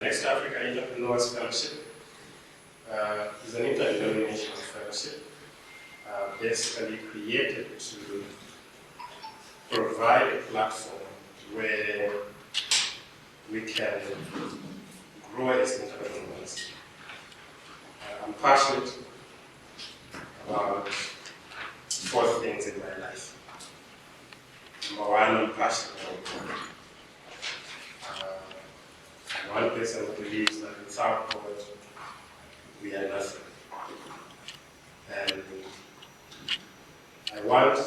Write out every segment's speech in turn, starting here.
Next Africa Entrepreneurship Fellowship is an interdenominational fellowship basically created to provide a platform where we can grow as entrepreneurs. I'm passionate about 4 things in my life. Number 1, I'm passionate about God. I'm one person who believes that without God, we are nothing. And I want,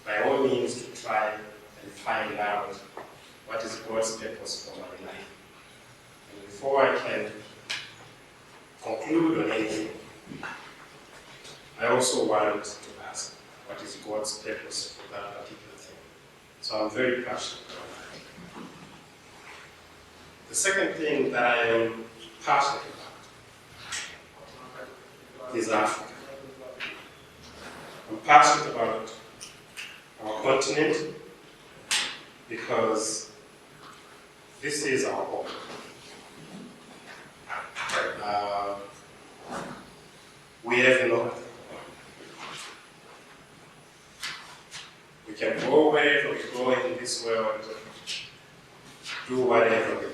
by all means, to try and find out what is God's purpose for my life. And before I can conclude on anything, I also want to ask, what is God's purpose for that particular thing? So I'm very passionate about that. The second thing that I am passionate about is Africa. I'm passionate about our continent because this is our home. We have no other. We can go wherever we go in this world, do whatever we do,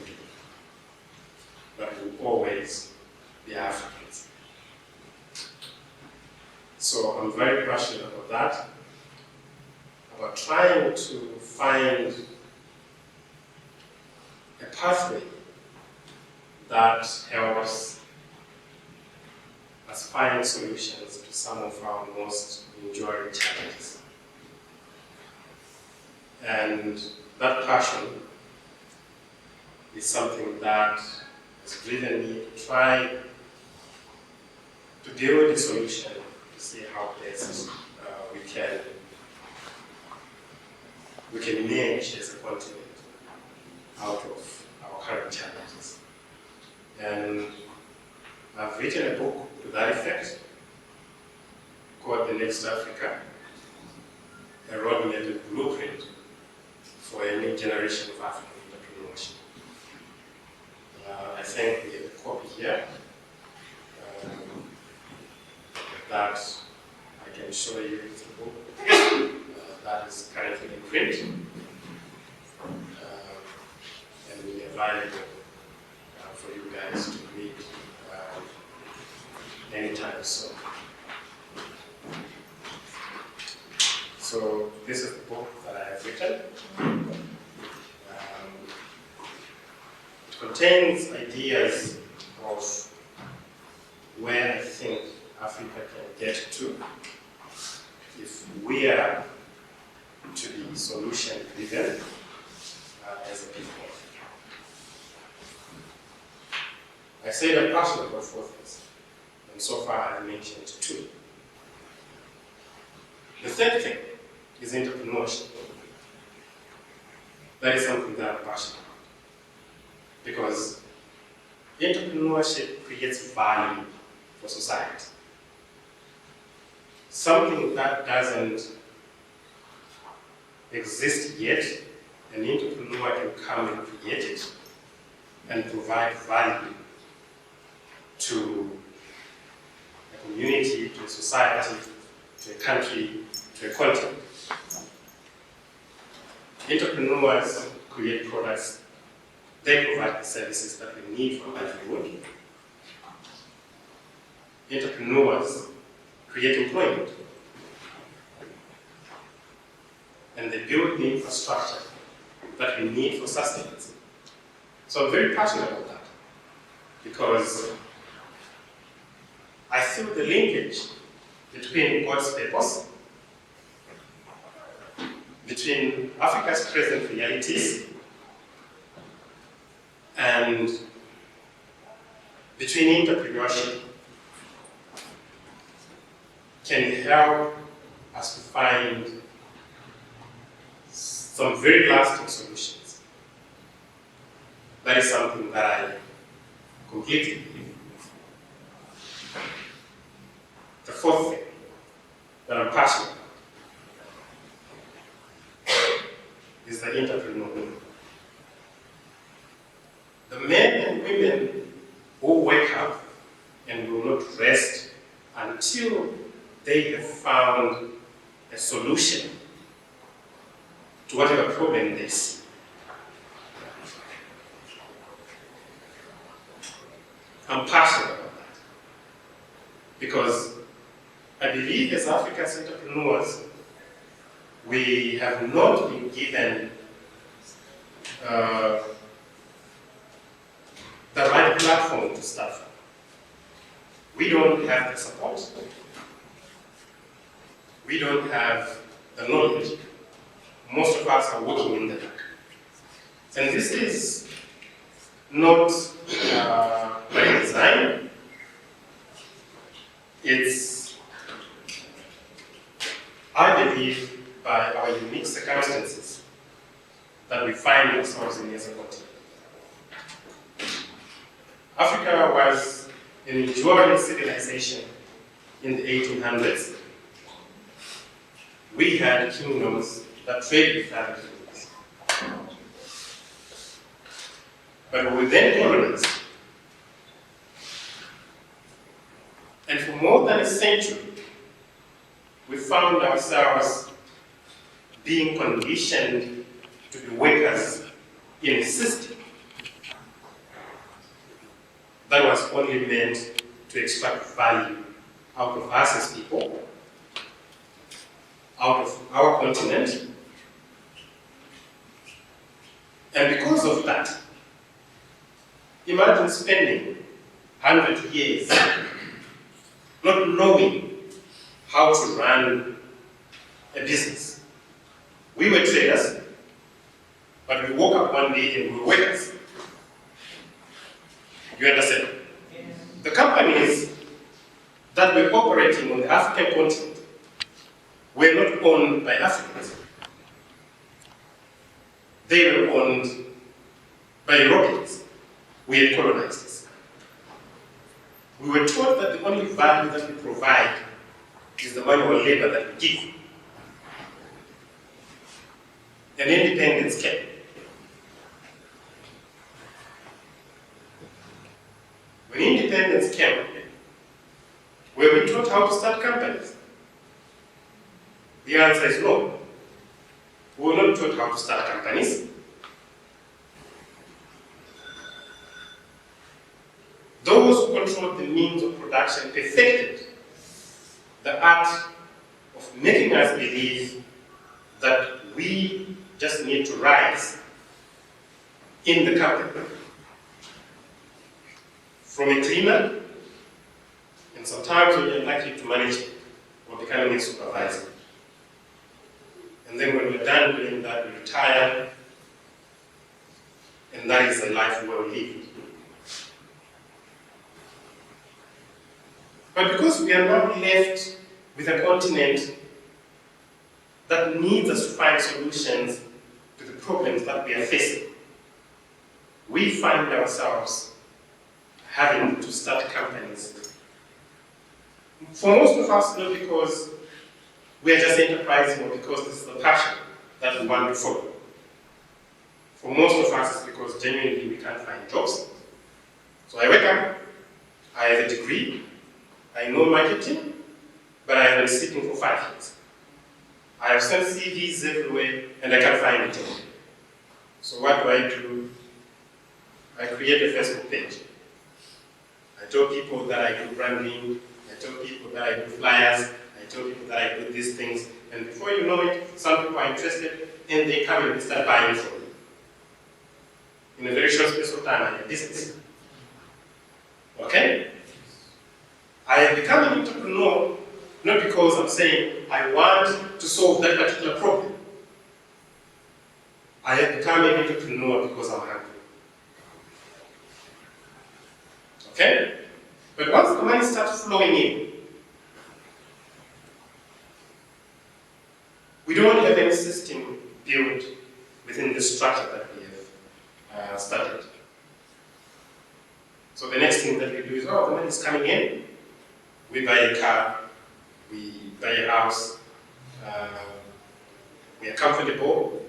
but we'll always be Africans. So I'm very passionate about that, about trying to find a pathway that helps us find solutions to some of our most enduring challenges. And that passion is something that has driven me to try to build a solution to see how best we can emerge as a continent out of our current challenges. And I've written a book to that effect called The Next Africa, a roadmap and blueprint for a new generation of African entrepreneurship. I think we have a copy here that I can show you. It's a book that is currently in print and will be available for you guys to read anytime soon. So this is the book that I have written. It contains ideas of where I think Africa can get to if we are to be solution-driven as a people. I said I'm passionate about 4 things, and so far I've mentioned 2. The third thing is entrepreneurship. That is something that I'm passionate about, because entrepreneurship creates value for society. Something that doesn't exist yet, an entrepreneur can come and create it and provide value to a community, to a society, to a country, to a continent. Entrepreneurs create products, they provide the services that we need for livelihood. Entrepreneurs create employment, and they build the infrastructure that we need for sustenance. So I'm very passionate about that, because I feel the linkage between God's purpose, between Africa's present realities, and between entrepreneurship can help us to find some very lasting solutions. That is something that I completely believe in. The 4th thing that I'm passionate about is the entrepreneur. the men and women who wake up and will not rest until they have found a solution to whatever problem they see. I'm passionate about that because I believe as Africa's entrepreneurs, we have not been given the right platform to start from. We don't have the support. We don't have the knowledge. Most of us are working in the dark. And this is not by design. It's, I believe, by our unique circumstances that we find ourselves in as a continent. Africa was an enduring civilization in the 1800s. We had kingdoms that traded with other kingdoms. But we were then colonized. And for more than a century, we found ourselves being conditioned to be workers in a system that was only meant to extract value out of us as people, out of our continent. And because of that, imagine spending 100 years not knowing how to run a business. We were traders, but we woke up one day and we were workers. You understand? Yes. The companies that were operating on the African continent were not owned by Africans. They were owned by Europeans. We had colonized this. We were taught that the only value that we provide is the manual labor that we give. And independence came. When independence came, were we taught how to start companies? The answer is no. We were not taught how to start companies. Those who controlled the means of production perfected the art of making us believe that we just need to rise in the company. From a cleaner, and sometimes when you're likely to manage or becoming a supervisor. And then when we're done doing that, we retire, and that is the life well lived. But because we are now left with a continent that needs us to find solutions to the problems that we are facing, we find ourselves having to start companies. For most of us, not because we are just enterprising or because this is the passion that we want to follow. For most of us, it's because genuinely we can't find jobs. So I wake up, I have a degree, I know marketing, but I have been seeking for 5 years. I have sent CVs everywhere and I can't find a job. So what do? I create a Facebook page. I tell people that I do branding, I tell people that I do flyers, I tell people that I do these things, and before you know it, some people are interested and they come and start buying from me. In a very short space of time, I have business. Okay? I have become an entrepreneur not because I'm saying I want to solve that particular problem. I have become an entrepreneur because I'm hungry. Okay? But once the money starts flowing in, we don't have any system built within the structure that we have started. So the next thing that we do is, the money is coming in, we buy a car, we buy a house, we are comfortable,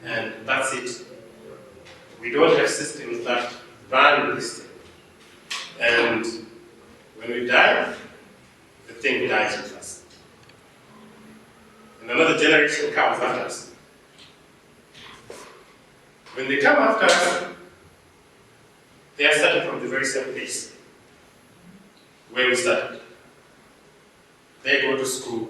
and that's it. We don't have systems that run this thing. And when we die, the thing dies with us. And another generation comes after us. When they come after us, they are starting from the very same place where we started. They go to school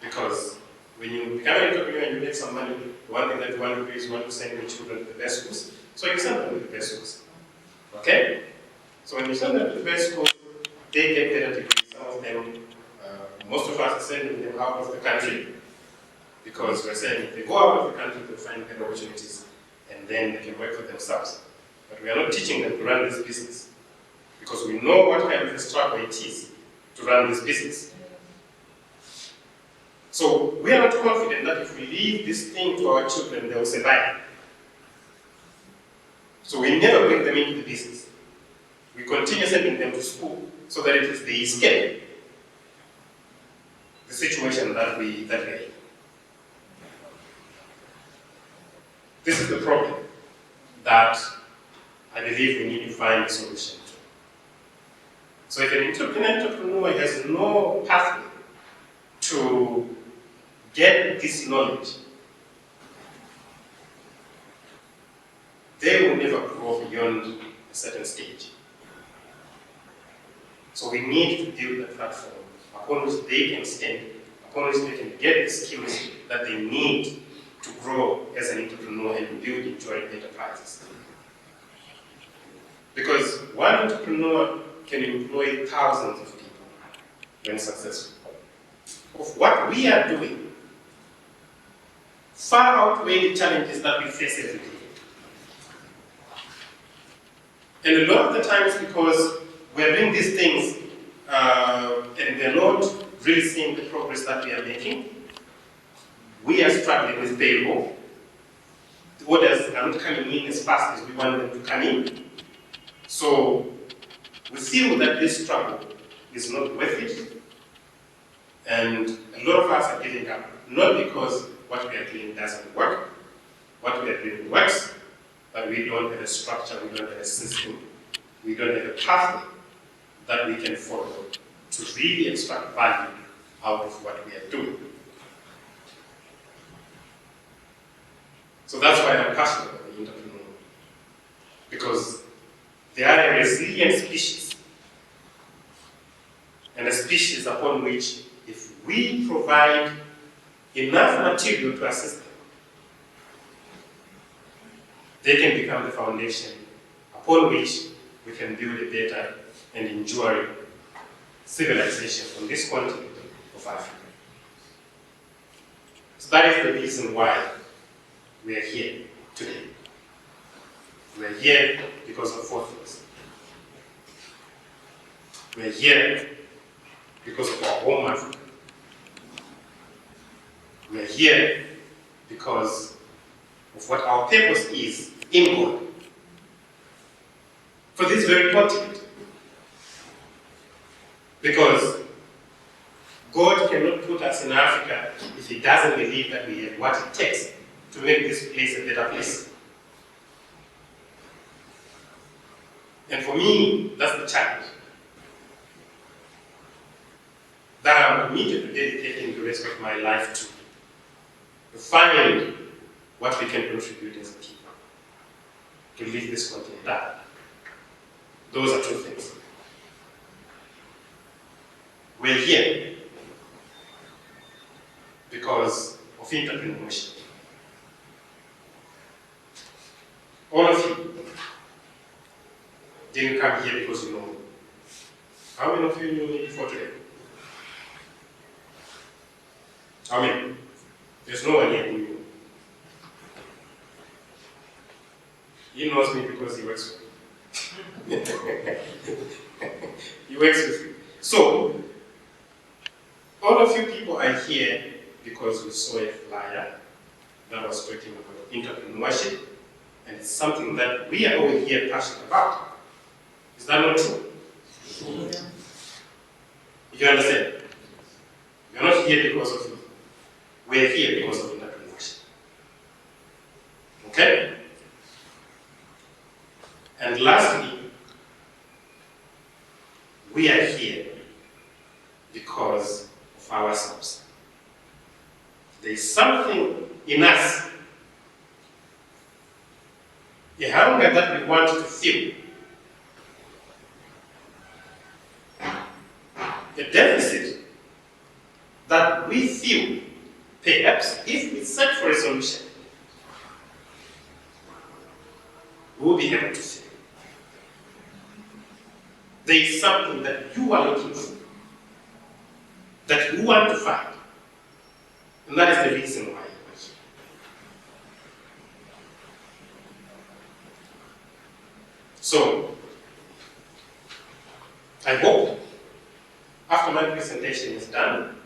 because when you become an entrepreneur and you make some money, one thing that you want to do is you want to send your children to the best schools. So you send them to the best schools. Okay? So when you send them to the best schools, they get better degrees. Some of them, most of us are sending them out of the country because we're saying if they go out of the country, they'll find better opportunities and then they can work for themselves. But we are not teaching them to run this business because we know what kind of a struggle it is to run this business. So we are not confident that if we leave this thing to our children, they will survive. So we never bring them into the business. We continue sending them to school so that it is they escape the situation that we're in. This is the problem that I believe we need to find a solution to. So if an entrepreneur has no pathway to get this knowledge, they will never grow beyond a certain stage. So we need to build a platform upon which they can stand, upon which they can get the skills that they need to grow as an entrepreneur and build enjoyable enterprises. Because one entrepreneur can employ thousands of people when successful. Of what we are doing far outweigh the challenges that we face every day. And a lot of the times, because we're doing these things and we're not really seeing the progress that we are making, we are struggling with payroll. The orders are not coming in as fast as we want them to come in. So we feel that this struggle is not worth it. And a lot of us are giving up, not because what we are doing doesn't work. What we are doing works, but we don't have a structure, we don't have a system, we don't have a pathway that we can follow to really extract value out of what we are doing. So that's why I'm passionate about the entrepreneur. Because they are a resilient species. And a species upon which, if we provide enough material to assist them, they can become the foundation upon which we can build a better and enduring civilization on this continent of Africa. So that is the reason why we are here today. We are here because of 4 things. We are here because of our home Africa. We are here because of what our purpose is in God. For this very continent. Because God cannot put us in Africa if He doesn't believe that we have what it takes to make this place a better place. And for me, that's the challenge. That I'm committed to dedicating the rest of my life to find what we can contribute as a people to leave this continent up. Those are 2 things. We're here because of entrepreneurship. All of you didn't come here because you know me. How many of you knew me before today? How many? There's no one here who knew me. He knows me because he works with me. He works with me. So, all of you people are here because we saw a flyer that was talking about entrepreneurship, and it's something that we are all here passionate about. Is that not true? Yeah. You understand? We're not here because of you. We're here because of entrepreneurship. Okay? And lastly, we are here because of ourselves. There is something in us, a hunger that we want to feel, a deficit that we feel, perhaps if we search for a solution, we'll be able to feel. There is something that you are looking for, that you want to find. And that is the reason why you are here. So, I hope after my presentation is done,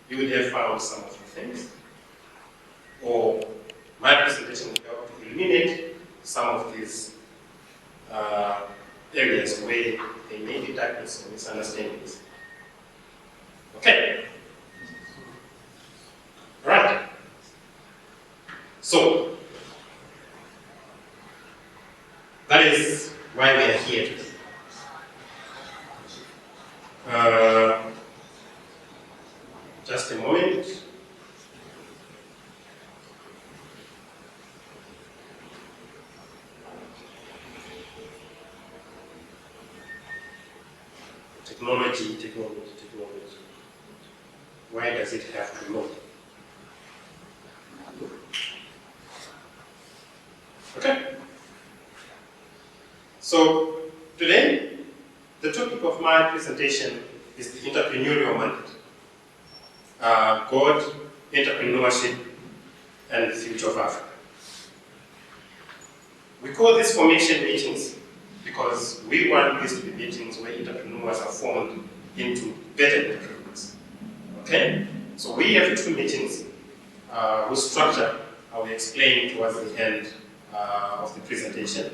you will have found some of the things, or my presentation will help to eliminate some of these areas where there may be darkness or misunderstandings. Okay? Right. So, that is why we are here today. Just a moment. Technology. Why does it have to load? Okay? So, today, the topic of my presentation is the entrepreneurial mandate. God, entrepreneurship, and the future of Africa. We call these formation meetings because we want these to be meetings where entrepreneurs are formed into better entrepreneurs. Okay? So we have two meetings whose structure I will explain towards the end of the presentation.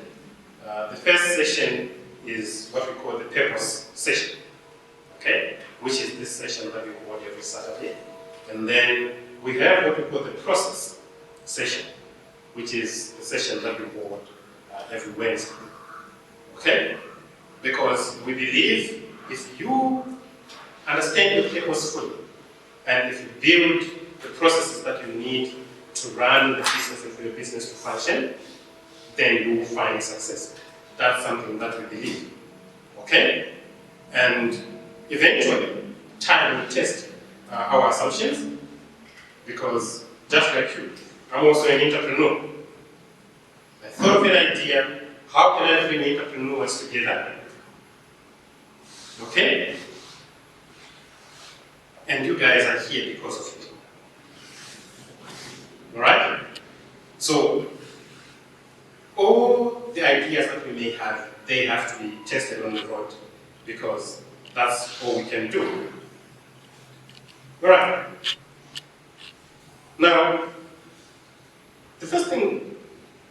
The first session is what we call the purpose session, okay? Which is this session that we hold every Saturday. And then we have what we call the process session, which is the session that we hold every Wednesday, okay? Because we believe if you understand your purpose fully, and if you build the processes that you need to run the business and for your business to function, then you will find success. That's something that we believe, okay? And eventually, time will test our assumptions, because just like you, I'm also an entrepreneur. I thought of an idea, how can I bring entrepreneurs together? Okay? And you guys are here because of it. Alright? So, all the ideas that we may have, they have to be tested on the road, because that's all we can do. Alright. Now, the first thing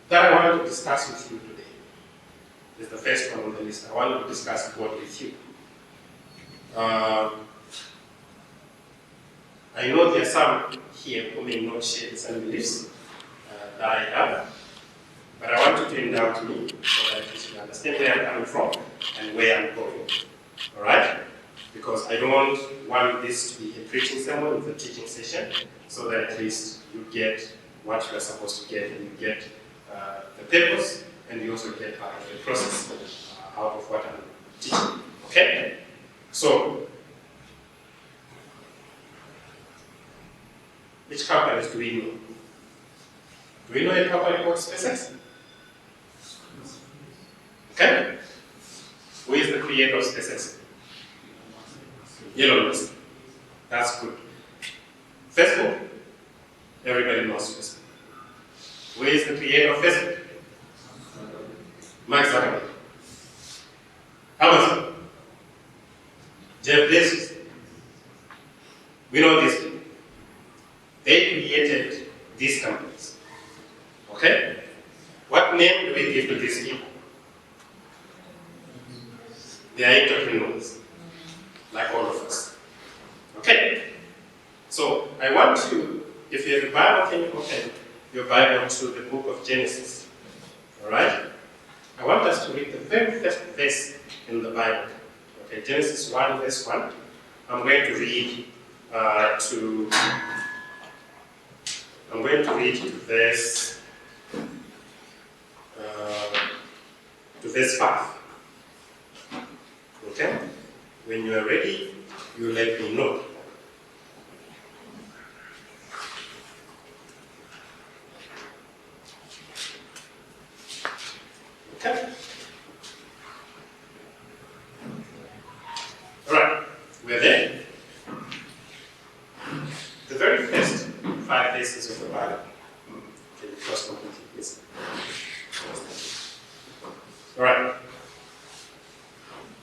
that I want to discuss with you today is the first one on the list. I want to discuss God with you. I know there are some here who may not share the same beliefs that I have, but I want you to endow me so that you should understand where I'm coming from and where I'm going. Alright? Because I don't want this to be a preaching sermon, it's a teaching session, so that at least you get what you are supposed to get, and you get the purpose, and you also get part of the process out of what I'm teaching. Okay? So, which companies do we know? Do we know a company called SpaceX? Okay? Who is the creator of SpaceX? Elon Musk. That's good. Facebook? Everybody knows Facebook. Who is the creator of Facebook? Mark Zuckerberg. Amazon. Jeff Bezos. We know these people. They created these companies. Okay? What name do we give to these people? They are entrepreneurs, like all of us. Okay? So, I want you, if you have a Bible, can you open your Bible to the book of Genesis? Alright? I to read the very first verse in the Bible. Okay, Genesis 1, verse 1. I'm going to read to verse 5. Okay? When you are ready, you let me know. Okay? Alright, we're there. The very first 5 verses of the Bible. Can you cross completely, please? Alright.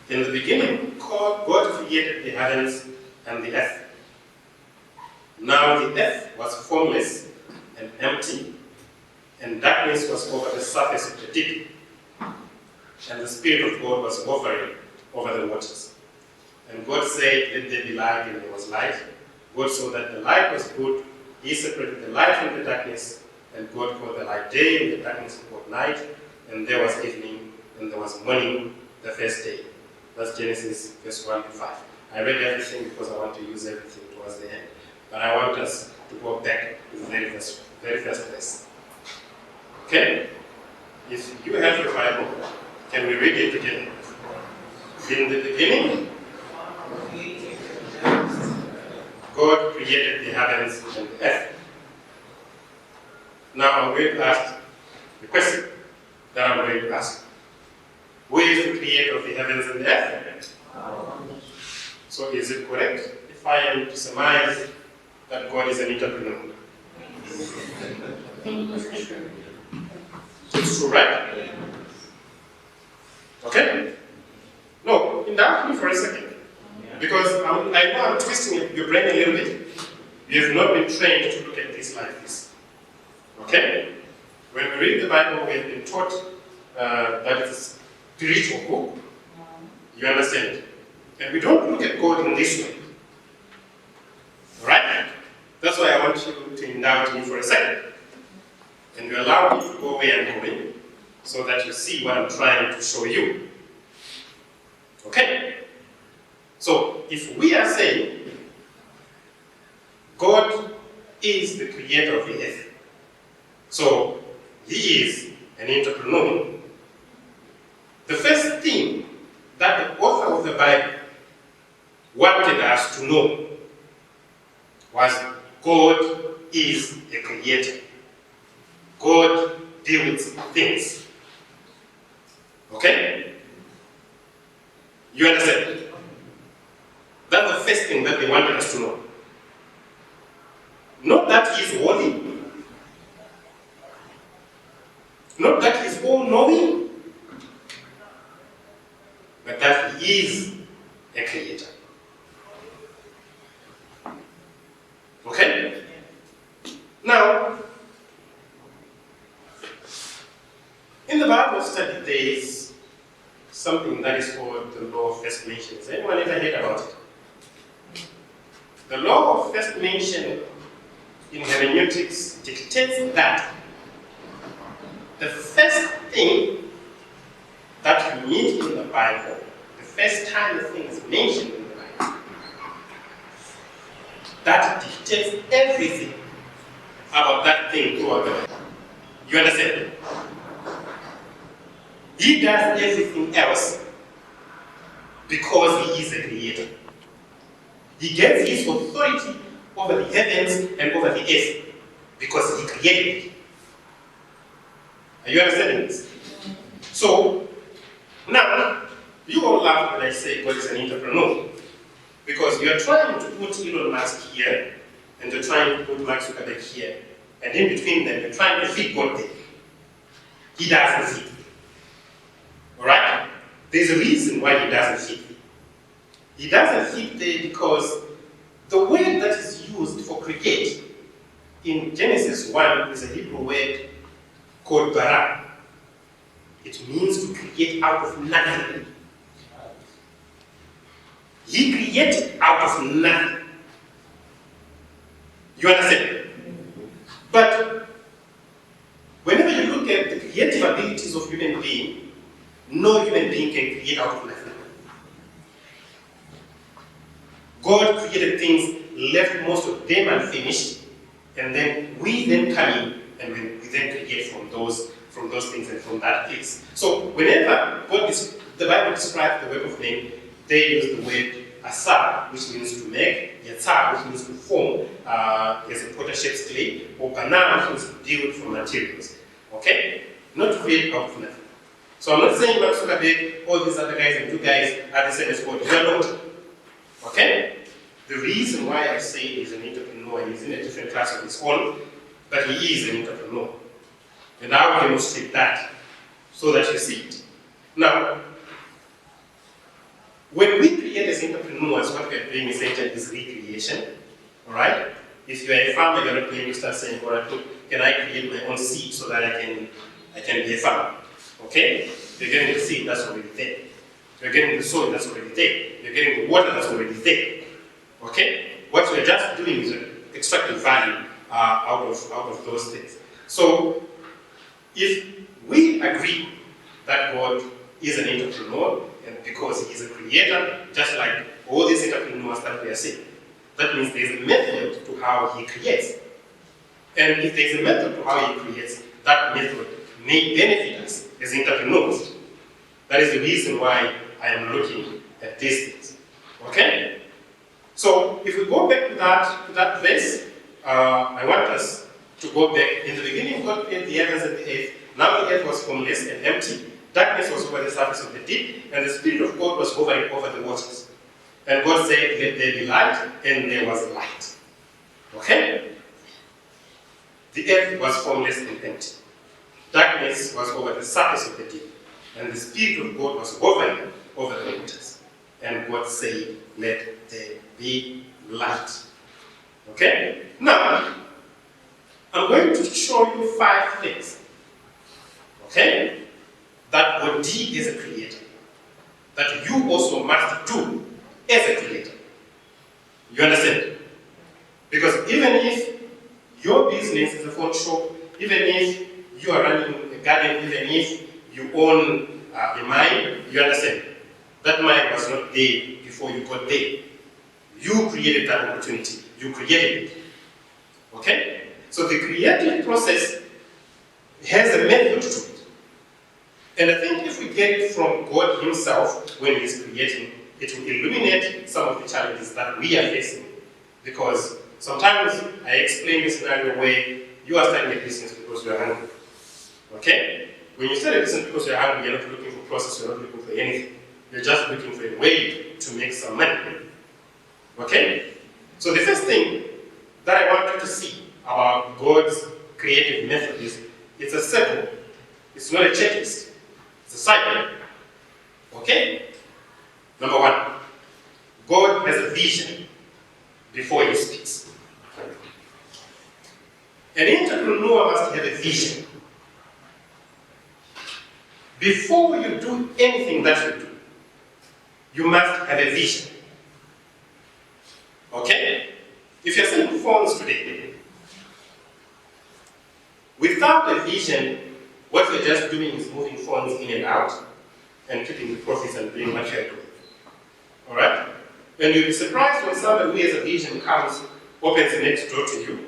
In the beginning, God created the heavens and the earth. Now the earth was formless and empty, and darkness was over the surface of the deep. And the Spirit of God was hovering over the waters. And God said, "Let there be light," and there was light. God saw that the light was good. He separated the light from the darkness, and God called the light day, and the darkness called night. And there was evening, and there was morning the first day. That's Genesis verse 1 to 5. I read everything because I want to use everything towards the end. But I want us to go back to the very first verse. Okay? If you have your Bible, can we read it together? In the beginning, God created the heavens and the earth. Now I'm going to ask the question that I'm going to ask. Who is the creator of the heavens and the earth? So is it correct if I am to surmise that God is an entrepreneur? It's true, right? Okay? No, indulge me for a second. Because I know I'm twisting your brain a little bit. You have not been trained to look at this like this. Okay? When we read the Bible, we have been taught that it's a spiritual book. You understand? And we don't look at God in this way. Alright? That's why I want you to indulge me for a second. And you allow me to go where I'm going, so that you see what I'm trying to show you. Okay? So, if we are saying God is the creator of the earth, so he is an entrepreneur, the first thing that the author of the Bible wanted us to know was God is a creator. God builds things. Okay? You understand? That's the first thing that they wanted us to know. Not that he is holy. Not that he is all-knowing. But that he is a creator. Okay? Now, in the Bible study, there is something that is called the law of first mention. Has anyone ever heard about it? The law of first mention in hermeneutics dictates that the first thing that you meet in the Bible, the first time the thing is mentioned in the Bible, that dictates everything about that thing throughout the Bible. You understand? He does everything else because he is a creator. He gets his authority over the heavens and over the earth because he created it. Are you understanding this? So, now, you all laugh when I say God is an entrepreneur because you are trying to put Elon Musk here and you're trying to put Mark Zuckerberg here, and in between them you're trying to fit God there. He doesn't fit. Alright? There's a reason why he doesn't fit. He doesn't fit there because the word that is used for create in Genesis 1 is a Hebrew word called bara. It means to create out of nothing. He created out of nothing. You understand? But whenever you look at the creative abilities of human beings, No human being can create out of nothing. God created things, left most of them unfinished, and then we then come in and we then create from those things and from that place. So whenever the Bible describes the work of men, they use the word asa, which means to make, yatsa, which means to form, as a potter shapes clay, or banana, which means to build from materials. Okay? Not to create out of nothing. So I'm not saying Mark Zuckerberg, all these other guys and you guys are the same as God. You are not. Okay? The reason why I say he's an entrepreneur, he's in a different class of his own, but he is an entrepreneur. And I will demonstrate that so that you see it. Now, when we create as entrepreneurs, what we are doing essentially is recreation. Alright? If you are a farmer, you're not going to start saying, alright, look, can I create my own seed so that I can be a farmer? Okay? You're getting the seed, that's already there. You're getting the soil, that's already there. You're getting the water, that's already there. Okay? What we're just doing is extracting value out of those things. So, if we agree that God is an entrepreneur, and because he is a creator, just like all these entrepreneurs that we are seeing, that means there's a method to how he creates. And if there's a method to how he creates, that method may benefit us as entrepreneurs. That is the reason why I am looking at these things. Okay? So if we go back to that place, I want us to go back. In the beginning, God created the heavens and the earth. Now the earth was formless and empty. Darkness was over the surface of the deep, and the Spirit of God was hovering over the waters. And God said, let there be light, and there was light. Okay? The earth was formless and empty. Darkness was over the surface of the deep, and the Spirit of God was hovering over the waters. And God said, let there be light. Okay? Now, I'm going to show you 5 things. Okay? That God did as a creator. That you also must do as a creator. You understand? Because even if your business is a phone shop, even if you are running a garden, even if you own a mine, you understand? That mine was not there before you got there. You created that opportunity. You created it. Okay? So the creative process has a method to it. And I think if we get it from God himself when he's creating, it will illuminate some of the challenges that we are facing. Because sometimes I explain a scenario where you are starting a business because you are hungry. Okay? When you start a business because you are hungry, you're not looking for process, you're not looking for anything. You're just looking for a way to make some money. Okay? So the first thing that I want you to see about God's creative method is it's a circle. It's not a checklist. It's a cycle. Okay? Number 1, God has a vision before he speaks. An entrepreneur must have a vision. Before you do anything that you do, you must have a vision. Okay? If you're selling phones today, without a vision, what you're just doing is moving phones in and out and keeping the profits and doing what you're doing. Alright? And you'll be surprised when somebody who has a vision comes, opens the next door to you,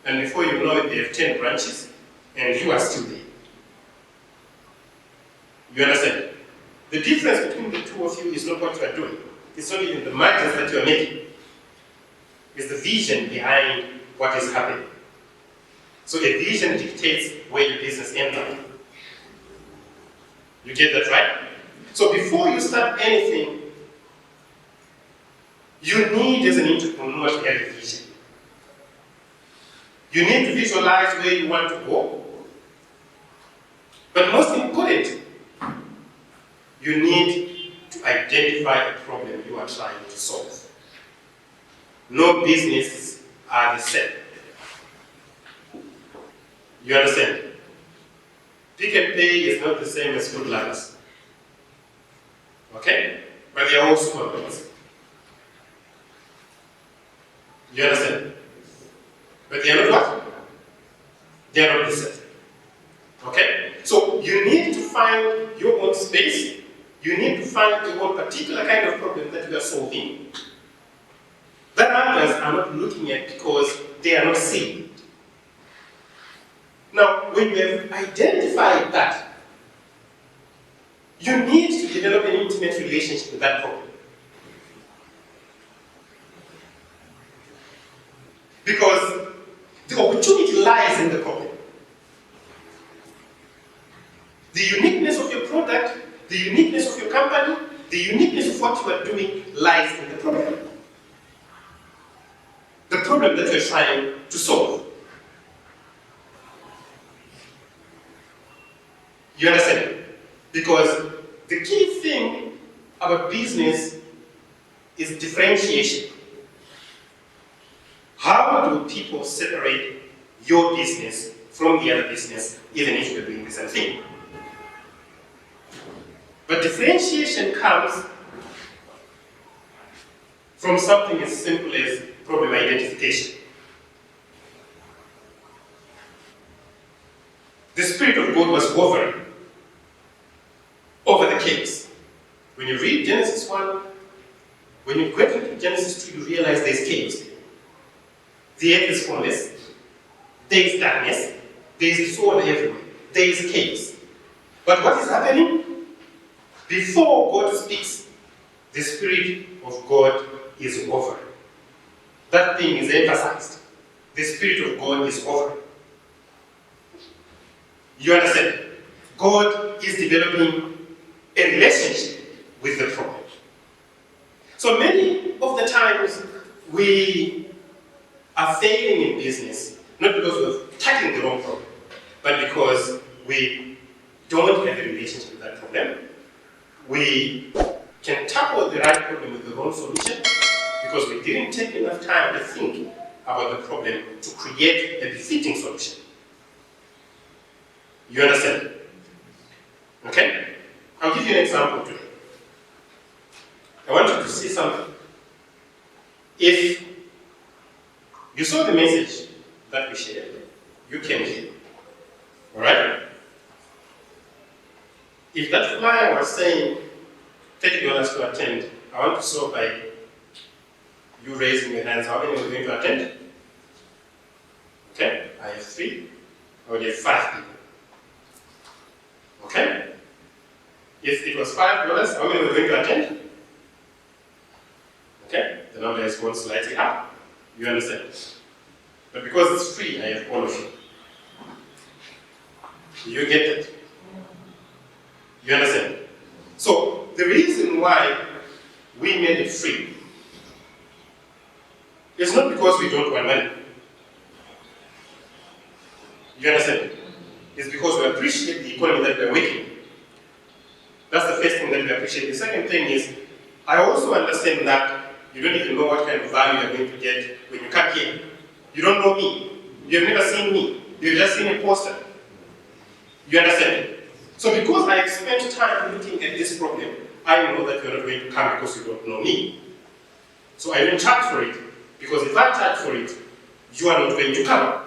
and before you know it, they have 10 branches, and you are still there. You understand? The difference between the two of you is not what you are doing. It's not even the margins that you are making. It's the vision behind what is happening. So a vision dictates where your business ends up. You get that right? So before you start anything, you need, as an entrepreneur, to have a vision. You need to visualize where you want to go. But most important, you need to identify a problem you are trying to solve. No businesses are the same. You understand? Pick and Pay is not the same as Foodlands. Okay? But they are all supermarkets. You understand? But they are not what? They are not the same. Okay? So you need to find your own space. You need to find your own particular kind of problem that you are solving that others are not looking at because they are not seeing it. Now, when you have identified that, you need to develop an intimate relationship with that problem. Because the opportunity lies in the problem. The uniqueness of your product, the uniqueness of your company, the uniqueness of what you are doing lies in the problem. The problem that you're trying to solve. You understand? Because the key thing about business is differentiation. How do people separate your business from the other business, even if you're doing the same thing? But differentiation comes from something as simple as problem identification. The Spirit of God was hovering over the caves. When you read Genesis 1, when you get into Genesis 2, you realize there's caves. The earth is formless, there is darkness, there is sword everywhere, there is caves. But what is happening? Before God speaks, the Spirit of God is over. That thing is emphasized. The Spirit of God is over. You understand? God is developing a relationship with the problem. So many of the times we are failing in business, not because we're tackling the wrong problem, but because we don't have a relationship with that problem. We can tackle the right problem with the wrong solution because we didn't take enough time to think about the problem to create a befitting solution. You understand? Okay? I'll give you an example today. I want you to see something. If you saw the message that we shared, you came here. Alright? If that flyer was saying $30 to attend, I want to saw by you raising your hands how many are going to attend. Okay? I have 3. I would have 5 people. Okay? If it was $5, how many were going to attend? Okay? The number has gone slightly up. You understand? But because it's free, I have all of you. You get it? You understand? So, the reason why we made it free is not because we don't want money. You understand? It's because we appreciate the economy that we're working. That's the first thing that we appreciate. The second thing is, I also understand that you don't even know what kind of value you're going to get when you come here. You don't know me. You've never seen me. You've just seen a poster. You understand? So because I have spent time looking at this problem, I know that you're not going to come because you don't know me. So I don't charge for it, because if I charge for it, you are not going to come.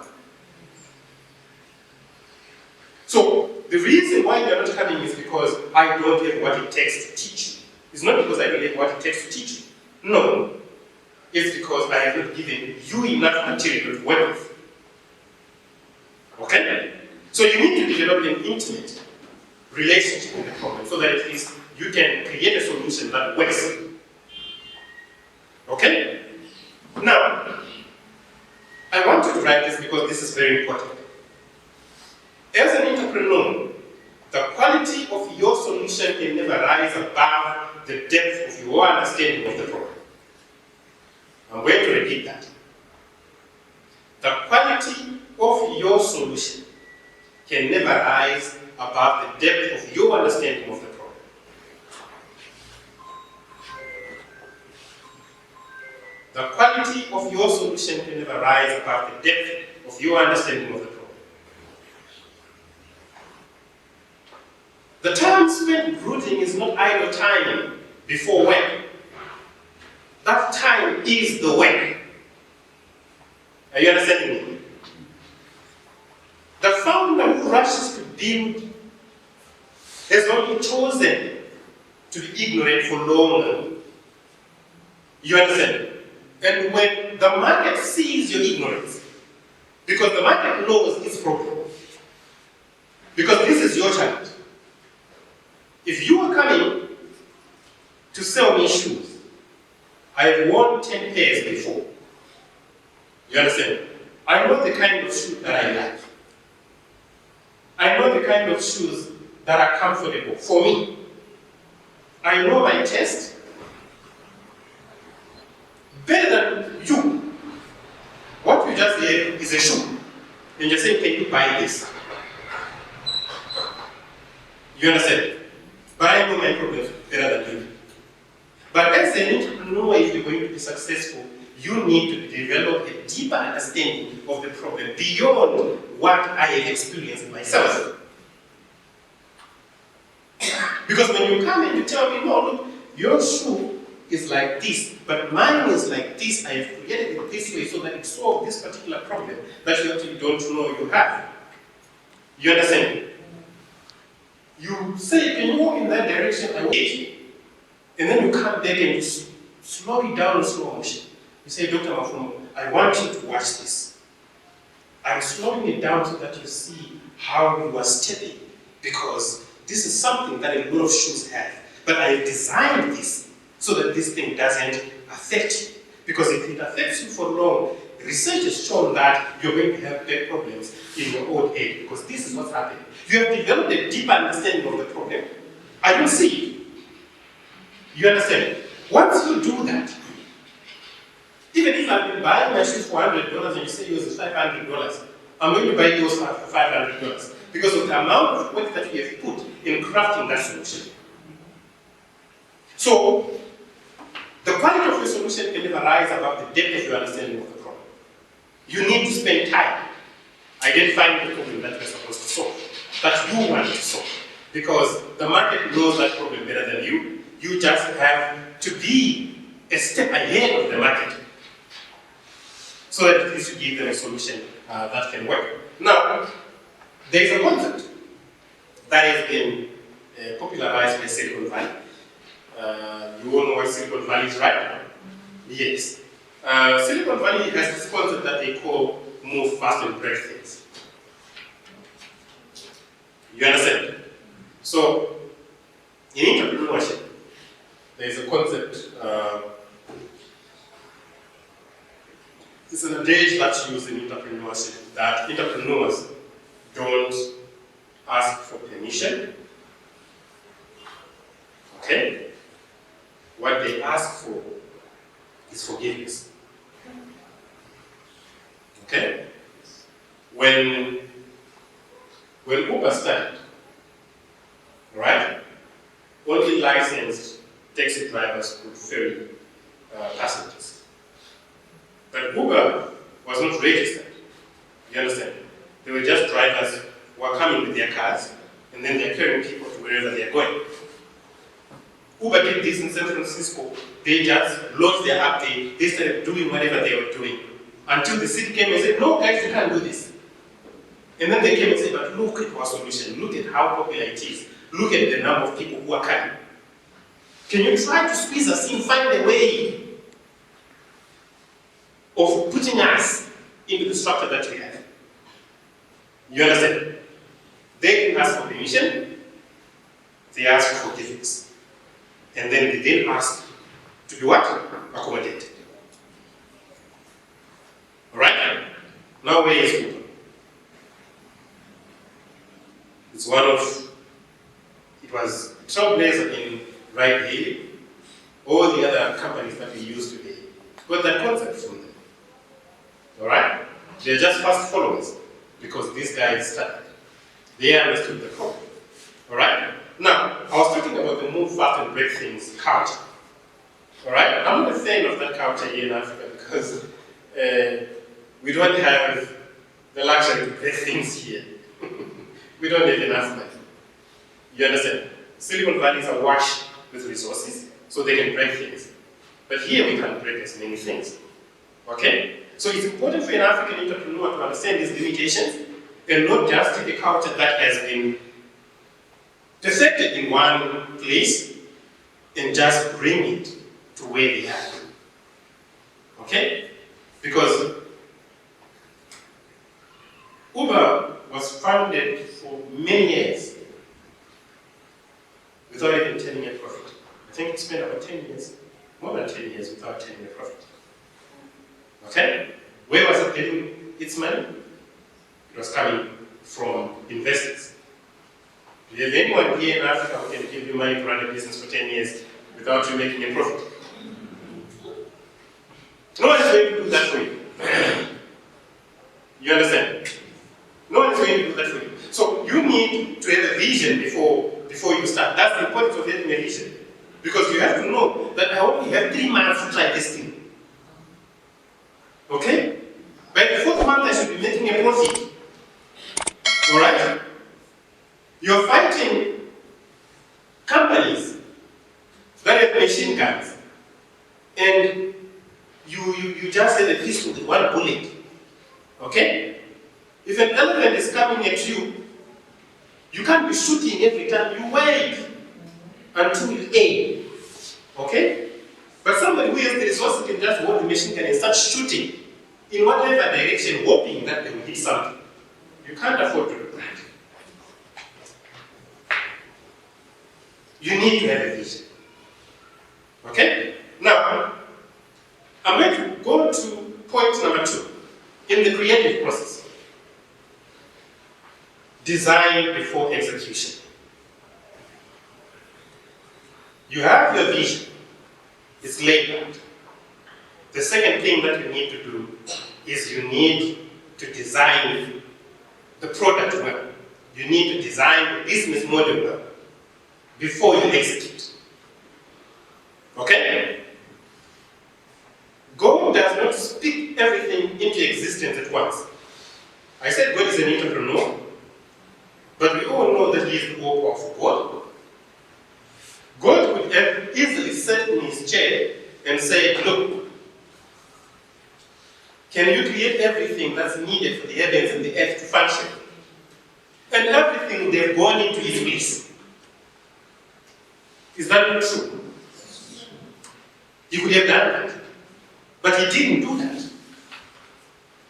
So the reason why you're not coming is because I don't have what it takes to teach you. It's not because I don't have what it takes to teach you. No. It's because I have not given you enough material to work with. Okay? So you need to develop an intimate relationship with the problem so that at least you can create a solution that works. Okay? Now, I want you to write this because this is very important. As an entrepreneur, the quality of your solution can never rise above the depth of your understanding of the problem. I'm going to repeat that. The quality of your solution can never rise above the depth of your understanding of the problem. The quality of your solution can never rise above the depth of your understanding of the problem. The time spent brooding is not idle time before work. That time is the work. Are you understanding me? The founder who rushes to build has only chosen to be ignorant for long. You understand? And when the market sees your ignorance, because the market knows its problem, because this is your challenge. If you are coming to sell me shoes, I have worn 10 pairs before. You understand? I know the kind of shoe that I like. I know the kind of shoes that are comfortable for me. I know my taste better than you. What you just heard is a shoe. And you're saying, can you buy this? You understand? But I know my problems better than you. But as an entrepreneur, if you're going to be successful, you need to develop a deeper understanding of the problem beyond what I have experienced myself. Because when you come and you tell me, no, look, your shoe is like this, but mine is like this, I have created it this way so that it solves this particular problem that you actually don't know you have. You understand? You say, can you go in that direction? I wait. And then you come back and you slow it down in slow motion. You say, Dr. Mapfumo, I want you to watch this. I'm slowing it down so that you see how you are stepping, because this is something that a lot of shoes have. But I designed this so that this thing doesn't affect you. Because if it affects you for long, research has shown that you're going to have back problems in your old age, because this is what's happening. You have developed a deeper understanding of the problem. I don't see it. You understand? Once you do that, even if I've been buying my shoes for $100 and you say yours is $500, I'm going to buy yours for $500 because of the amount of work that you have put in crafting that solution. So, the quality of your solution can never rise above the depth of your understanding of the problem. You need to spend time identifying the problem that you're supposed to solve, that you want to solve. Because the market knows that problem better than you. You just have to be a step ahead of the market so that at least you give them a solution that can work. Now, there is a concept that has been popularized by Silicon Valley. You all know what Silicon Valley is, right? Yes. Silicon Valley has this concept that they call move fast and break things. You understand? So, in entrepreneurship, there is a concept, it's an adage that's used in entrepreneurship, that entrepreneurs don't ask for permission. Okay? What they ask for is forgiveness. Okay? When Uber started, right? Only licensed taxi drivers could ferry passengers. But Uber was not registered. You understand? They were just drivers who are coming with their cars, and then they're carrying people to wherever they're going. Uber did this in San Francisco. They just launched their app, they started doing whatever they were doing. Until the city came and said, no guys, you can't do this. And then they came and said, but look at our solution, look at how popular it is. Look at the number of people who are coming. Can you try to squeeze us in, find a way of putting us into the structure that we have? You understand? They didn't ask for permission, they asked for forgiveness. And then they didn't ask to be what? Accommodated. Alright? Now where is Uber? It's one of, it was a trailblazer in ride hailing. All the other companies that we use today got that concept from them. Alright? They're just fast followers because these guys started. They understood the problem. Alright? Now, I was talking about the move fast and break things culture. Alright? I'm not a fan of that culture here in Africa because we don't have the luxury to break things here. We don't have enough money. You understand? Silicon Valley is awash with resources, so they can break things. But here we can't break as many things. Okay? So it's important for an African entrepreneur to understand these limitations and not just take a culture that has been perfect it in one place and just bring it to where they are. Okay? Because Uber was founded for many years without even turning a profit. I think it spent about 10 years, more than 10 years without turning a profit. Okay? Where was it getting its money? It was coming from investors. Do you have anyone here in Africa who can give you money to run a business for 10 years without you making a profit? No one is going to do that for you. You understand? No one is going to do that for you. So you need to have a vision before you start. That's the importance of having a vision. Because you have to know that I only have 3 months to try this thing. Okay? By the 4th month, I should be making a profit. Alright? You're fighting companies that have machine guns, and you just have a pistol with 1 bullet. Okay? If an elephant is coming at you, you can't be shooting every time. You wait until you aim. Okay? But somebody who has the resources can just hold the machine gun and start shooting in whatever direction, hoping that they will hit something. You can't afford to do that. You need to have a vision. Okay? Now, I'm going to go to point number 2 in the creative process. Design before execution. You have your vision. It's laid out. The second thing that you need to do is you need to design the product well. You need to design the business model well before you execute. Okay? God does not speak everything into existence at once. I said God is an entrepreneur, but we all know that He is the all-powerful God. God could have easily sat in His chair and said, look, can you create everything that's needed for the heavens and the earth to function? And everything would have gone into its place. Is that not true? He could have done that. But He didn't do that.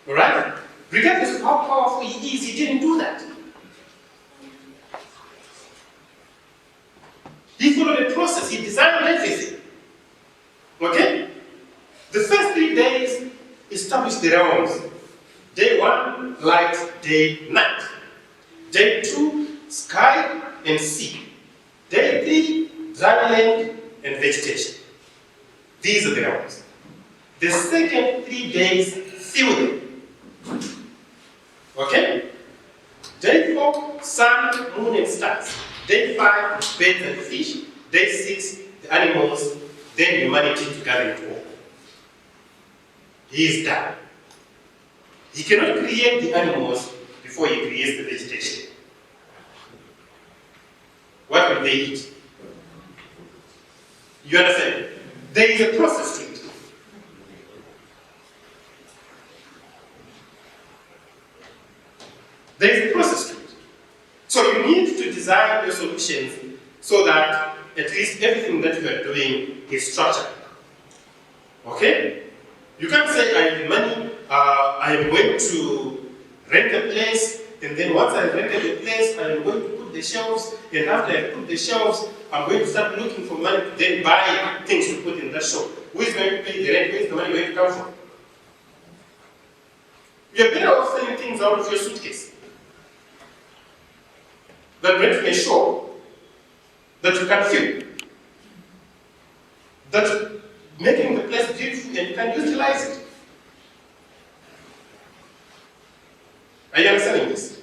Alright? Regardless of how powerful He is, He didn't do that. He followed a process. He designed everything. Okay? The first 3 days established the realms. Day 1, light. Day, night. Day 2, sky and sea. Day 3, dry land and vegetation. These are the realms. The second 3 days, fill them. Okay? Day 4, sun, moon and stars. Day 5, birds and fish. Day 6, the animals. Then humanity to gather it all. He is done. He cannot create the animals before He creates the vegetation. What will they eat? You understand? There is a process to it. There is a process to it. So you need to design your solutions so that at least everything that you are doing is structured. Okay? You can't say, I have money, I am going to rent a place, and then once I rented the place, I am going to put the shelves, and after I put the shelves, I'm going to start looking for money to then buy things to put in that shop. Who is going to pay the rent? Where is the money going to come from? You're better off selling things out of your suitcase than renting a shop that you can fill. That making the place beautiful and you can utilize it. Are you understanding this?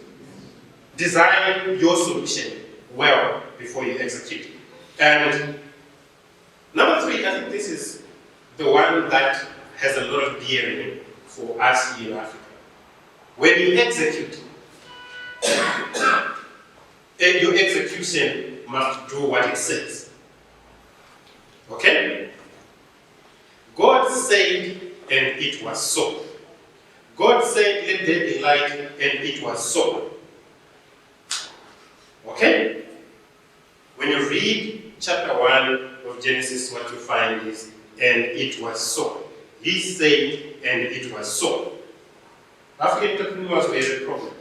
Design your solution well before you execute. And number 3, I think this is the one that has a lot of bearing for us here in Africa. When you execute, and your execution must do what it says. Okay? God said, and it was so. God said, let there be light, and it was so. Okay? When you read chapter 1 of Genesis, what you find is, and it was so. He said, and it was so. African entrepreneurs were a problem.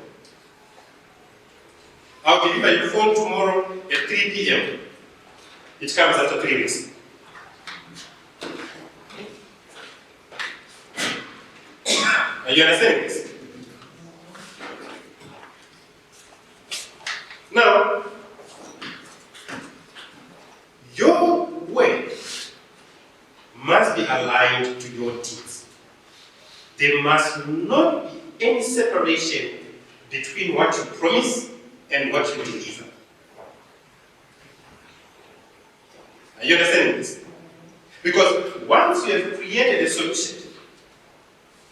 I'll deliver your phone tomorrow at 3 p.m. It comes after 3 weeks. Are you understanding this? Now, your way must be aligned to your deeds. There must not be any separation between what you promise and what you deliver. Are you understanding this? Because once you have created a solution,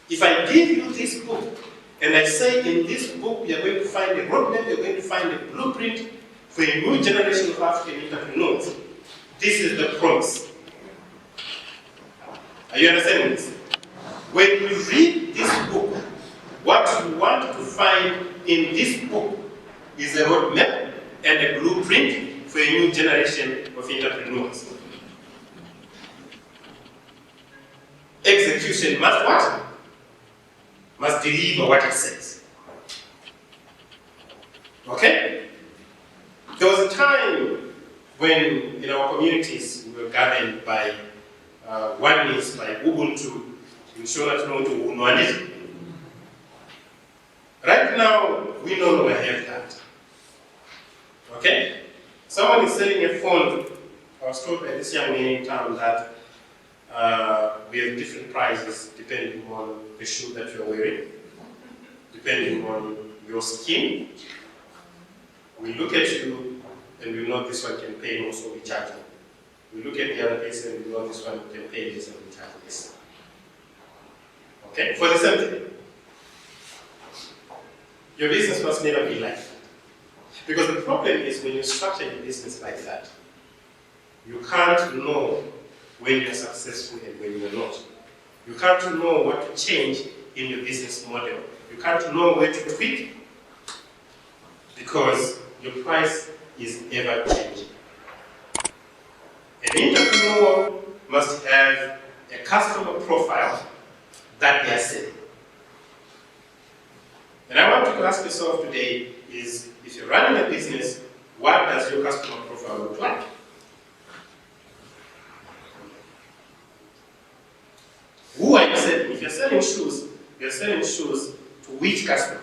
if I give you this book, and I say in this book we are going to find a roadmap, we are going to find a blueprint for a new generation of African entrepreneurs, this is the promise. Are you understanding this? When you read this book, what you want to find in this book is a roadmap and a blueprint for a new generation of entrepreneurs. Execution must what? Must deliver what it says. Okay? There was a time when in our communities we were governed by oneness, by Ubuntu, Right now, we no longer have that. Okay? Someone is selling a phone. I was told by this young man in town that we have different prices depending on the shoe that you're wearing, depending on your skin. We look at you and we know this one can pay more, so we charge them. We look at the other person and we know this one can pay less and we charge less. Okay? For the same thing. Your business must never be like that. Because the problem is when you structure your business like that, you can't know when you're successful and when you're not. You can't know what to change in your business model. You can't know where to tweak because your price is ever changing. An entrepreneur must have a customer profile that they are selling. And I want you to ask yourself today is, if you're running a business, what does your customer profile look like? Who are you selling? If you're selling shoes, you're selling shoes to which customer?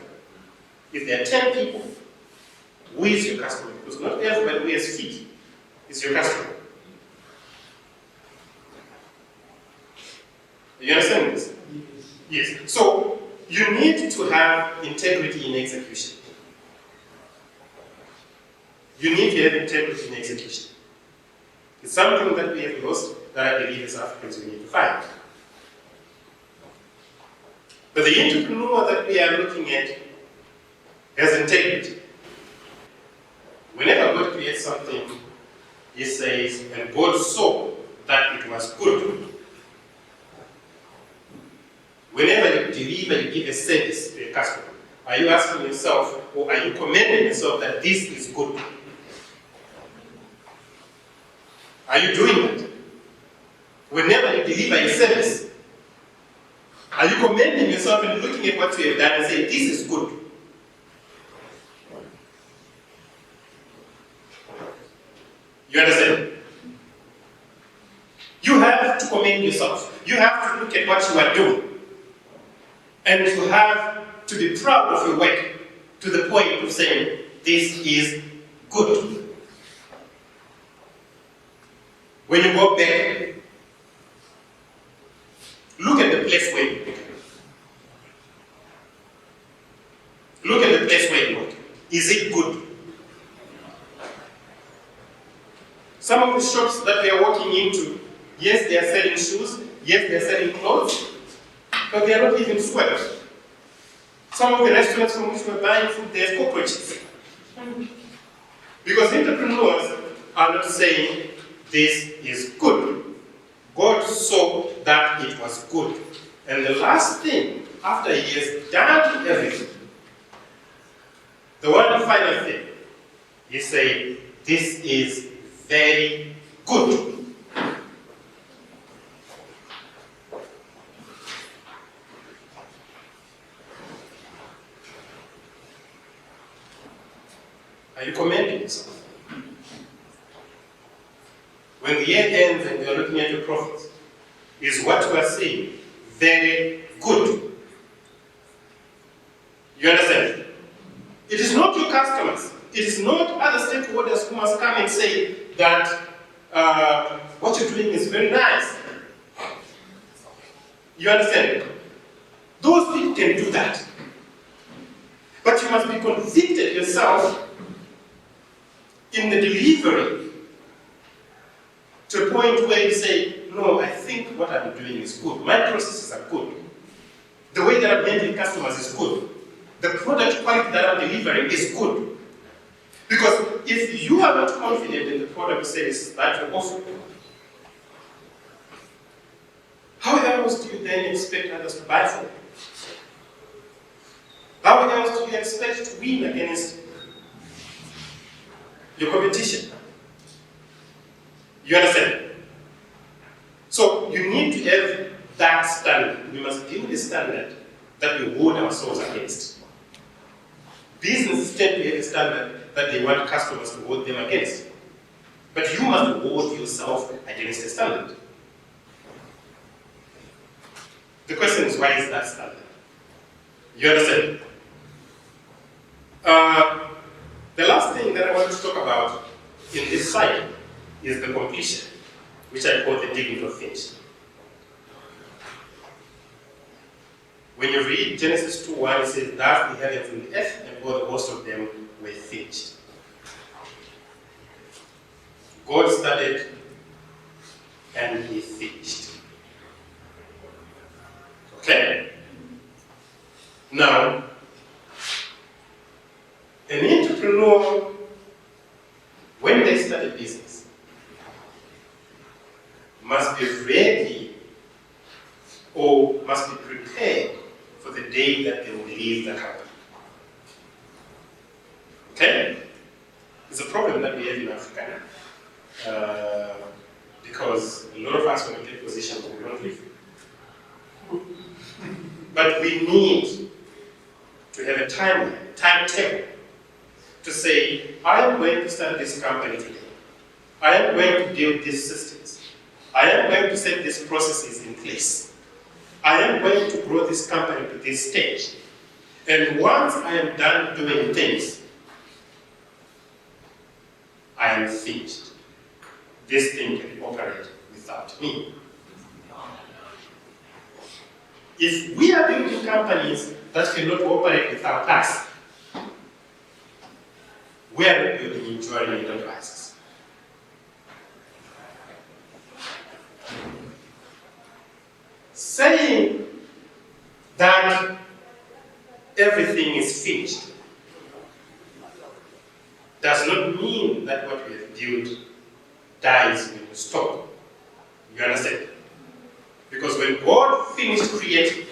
If there are 10 people, who is your customer? Because not everybody wears feet is your customer. You understand this? Yes. So, you need to have integrity in execution. You need to have integrity in execution. It's something that we have lost that I believe as Africans we need to find. But the entrepreneur that we are looking at has integrity. Whenever God creates something, He says, and God saw that it was good. Whenever you deliver, you give a service to a customer, are you asking yourself, or are you commending yourself that this is good? Are you doing that? Whenever you deliver a service, are you commending yourself and looking at what you have done and saying, this is good? You understand? You have to commend yourself. You have to look at what you are doing. And you have to be proud of your work to the point of saying, this is good. When you go back, look at the place where you work. Look at the place where you work. Is it good? Some of the shops that we are walking into, yes, they are selling shoes, yes, they are selling clothes, but they are not even swept. Some of the restaurants from which we are buying food, they have cockroaches. Because entrepreneurs are not saying, this is good. God saw that it was good. And the last thing, after He has done everything, the one final thing, He said, this is very good. Are you commending yourself? When the year ends and you are looking at your profits, is what you are saying very good? You understand? It is not your customers. It is not other stakeholders who must come and say that what you're doing is very nice. You understand? Those people can do that. But you must be convicted yourself in the delivery to a point where you say, no, I think what I'm doing is good. My processes are good. The way that I'm handling customers is good. The product quality that I'm delivering is good. Because if you are not confident in the product or service that you offer, how else do you then expect others to buy from you? How else do you expect to win against your competition? You understand? So you need to have that standard. We must build a standard that we hold ourselves against. Businesses tend to have a standard that they want customers to hold them against. But you must hold yourself against a standard. The question is, why is that standard? You understand? The last thing that I want to talk about in this side is the completion, which I call the dignity of finish. When you read Genesis 2:1, it says, thus the heavens and the earth and all the host of them were finished. God started and he finished. Okay? Now, an entrepreneur, when they start a business, must be ready or must be prepared for the day that they will leave the company. Okay? It's a problem that we have in Africa because a lot of us, when we take positions, we don't leave. But we need to have a timetable to say, I am going to start this company today. I am going to build these systems. I am going to set these processes in place. I am going to grow this company to this stage. And once I am done doing things, I am finished. This thing can operate without me. If we are building companies that cannot operate without us, we are not building enduring enterprises. Saying that everything is finished does not mean that what we have built dies when you stop. You understand? Because when God finished creating,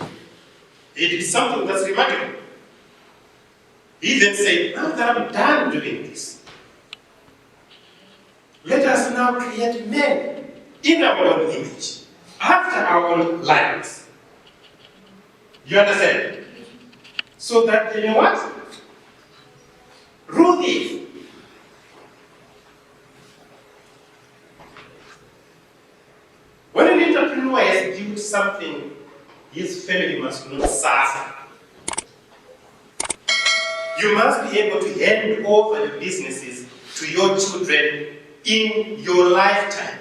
he did something that's remarkable. He then said, now that I'm done doing this, let us now create men in our own image, after our own likeness. You understand? So that they may what? Rule it. When an entrepreneur has built something, his family must not suffer. You must be able to hand over the businesses to your children in your lifetime,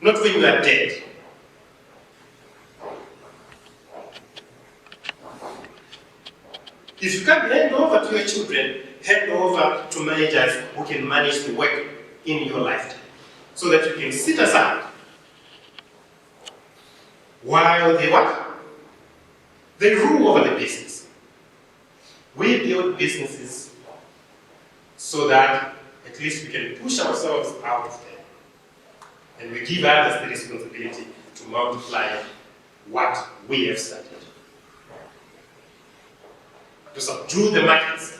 not when you are dead. If you can't hand over to your children, hand over to managers who can manage the work in your lifetime, so that you can sit aside while they what? They rule over the business. We build businesses so that at least we can push ourselves out of them. And we give others the responsibility to multiply what we have started. To subdue the markets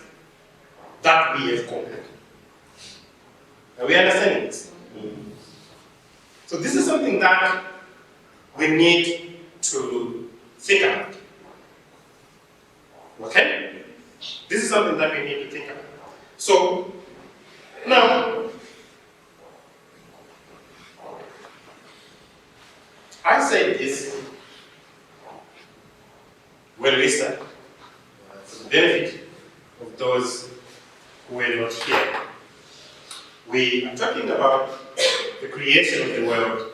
that we have conquered. Are we understanding this? So this is something that we need to think about. Okay? This is something that we need to think about. So, now, I said this when we started, for the benefit of those who were not here. We are talking about the creation of the world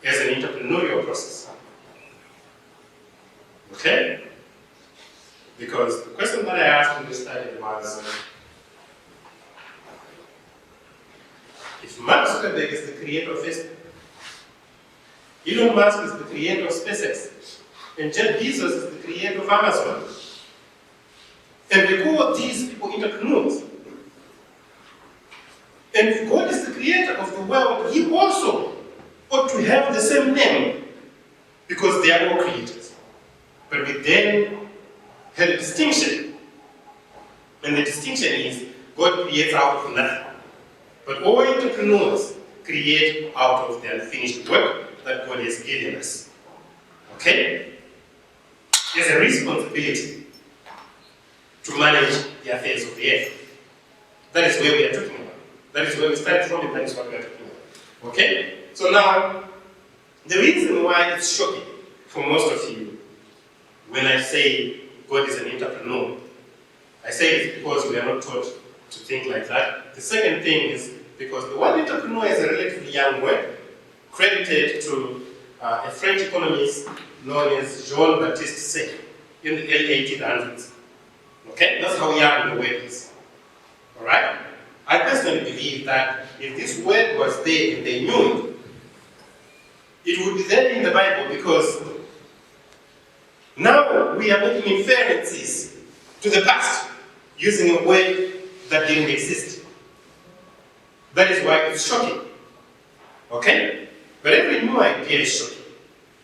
as an entrepreneurial process. Okay? Because the question that I asked in this study was, if Mark Zuckerberg is the creator of Facebook, Elon Musk is the creator of SpaceX, and Jeff Bezos is the creator of Amazon, and we call these people entrepreneurs, and if God is the creator of the world, He also ought to have the same name, because they are all creators. But we then had a distinction, and the distinction is God creates out of nothing. But all entrepreneurs create out of the unfinished work that God has given us. Okay? There's a responsibility to manage the affairs of the earth. That is where we are talking about. That is where we started from, and that is what we are talking about. Okay? So now, the reason why it's shocking for most of you when I say God is an entrepreneur, I say it because we are not taught to think like that. The second thing is because the word entrepreneur is a relatively young word, credited to a French economist known as Jean-Baptiste Say in the early 1800s. Okay? That's how young the word is. Alright? I personally believe that if this word was there and they knew it, it would be there in the Bible, because now we are making inferences to the past using a word that didn't exist. That is why it's shocking. Okay? But every new idea is shocking.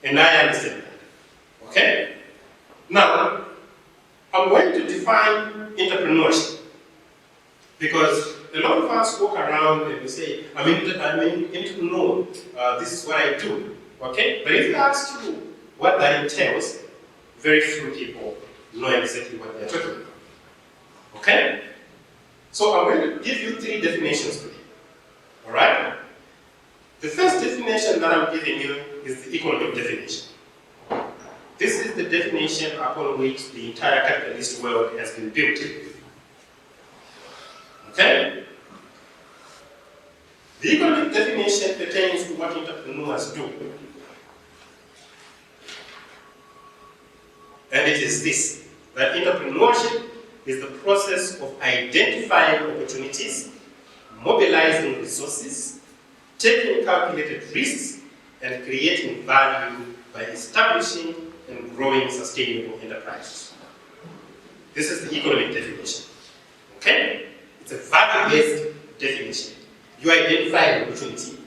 And I understand that. Okay? Now, I'm going to define entrepreneurship. Because a lot of us walk around and we say, I'm an entrepreneur, this is what I do. Okay? But if you ask you what that entails, very few people know exactly what they're talking about. Okay? So I'm going to give you 3 definitions today. Alright? The first definition that I'm giving you is the economic definition. This is the definition upon which the entire capitalist world has been built. Okay? The economic definition pertains to what entrepreneurs do. And it is this, that entrepreneurship is the process of identifying opportunities, mobilizing resources, taking calculated risks, and creating value by establishing and growing sustainable enterprises. This is the economic definition. Okay? It's a value-based definition. You identify an opportunity,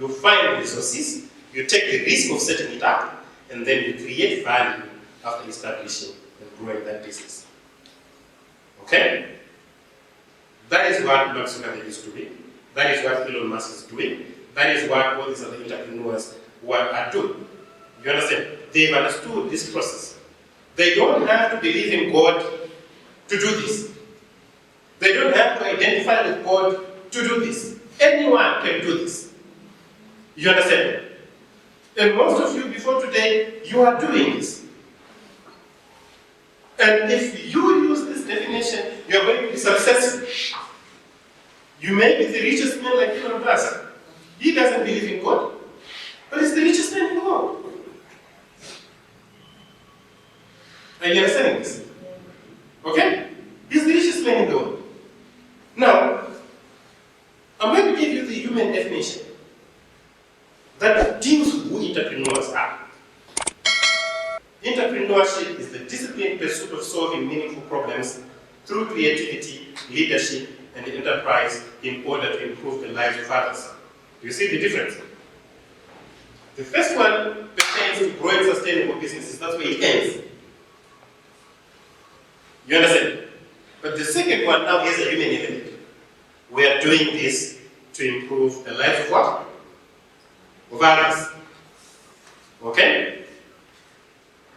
you find resources, you take the risk of setting it up, and then you create value after establishing and growing that business. Okay? That is what Mark Zuckerberg is doing. That is what Elon Musk is doing. That is what all these other entrepreneurs are doing. You understand? They've understood this process. They don't have to believe in God to do this. They don't have to identify with God to do this. Anyone can do this. You understand? And most of you before today, you are doing this. And if you use this definition, you are going to be successful. You may be the richest man like Elon Musk. He doesn't believe in God, but he's the richest man in the world. Are you understanding this? Okay? He's the richest man in the world. Now, I'm going to give you the human definition that deals with who entrepreneurs are. Entrepreneurship is the disciplined pursuit of solving meaningful problems through creativity, leadership, and enterprise in order to improve the lives of others. Do you see the difference? The first one pertains to growing sustainable businesses. That's where it ends. You understand? But the second one now has a human element. we are doing this to improve the lives of what? Of others. Okay?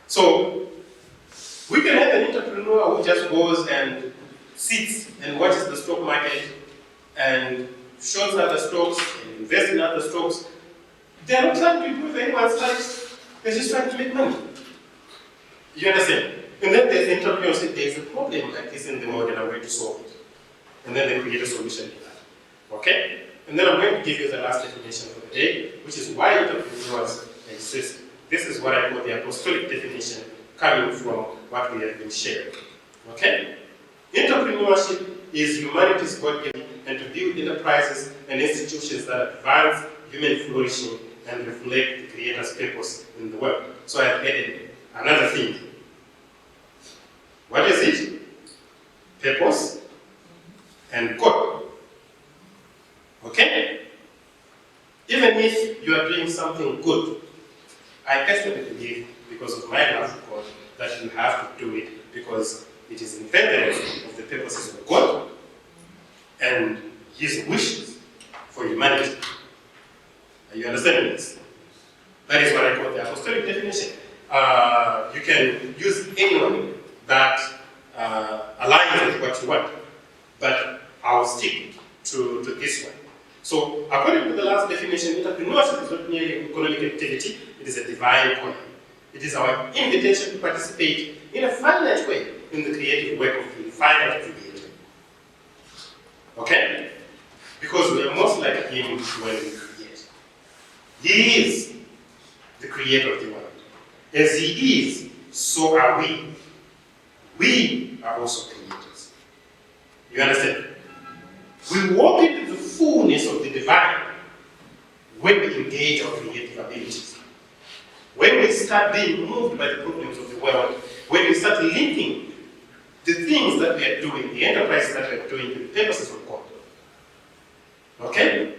So, we can have an entrepreneur who just goes and sits and watches the stock market and shorts other stocks and invests in other stocks. They are not trying to improve anyone's life, they're just trying to make money. You understand? And then there's entrepreneurship, there's a problem like this in the world and I'm going to solve it. And then they create a solution to that. Okay? And then I'm going to give you the last definition for the day, which is why entrepreneurs exist. This is what I call the apostolic definition coming from what we have been sharing. Okay? Entrepreneurship is humanity's God-given and to build enterprises and institutions that advance human flourishing and reflect the Creator's purpose in the world. So I have added another thing. What is it? Purpose and God. Okay? Even if you are doing something good, I personally believe, because of my love for God, that you have to do it because it is in furtherance of the purposes of God and His wishes for humanity. Are you understanding this? That is what I call the apostolic definition. You can use anyone that aligns with what you want, but I'll stick to this one. So, according to the last definition, entrepreneurship is not merely an economic activity, it is a divine calling. It is our invitation to participate in a finite way in the creative work of the finite creator. Okay? Because we are most like Him when we create. He is the creator of the world. As He is, so are we. We are also creators. You understand? We walk into the fullness of the divine when we engage our creative abilities. When we start being moved by the problems of the world, when we start linking the things that we are doing, the enterprises that we are doing, to the purposes of God. Okay?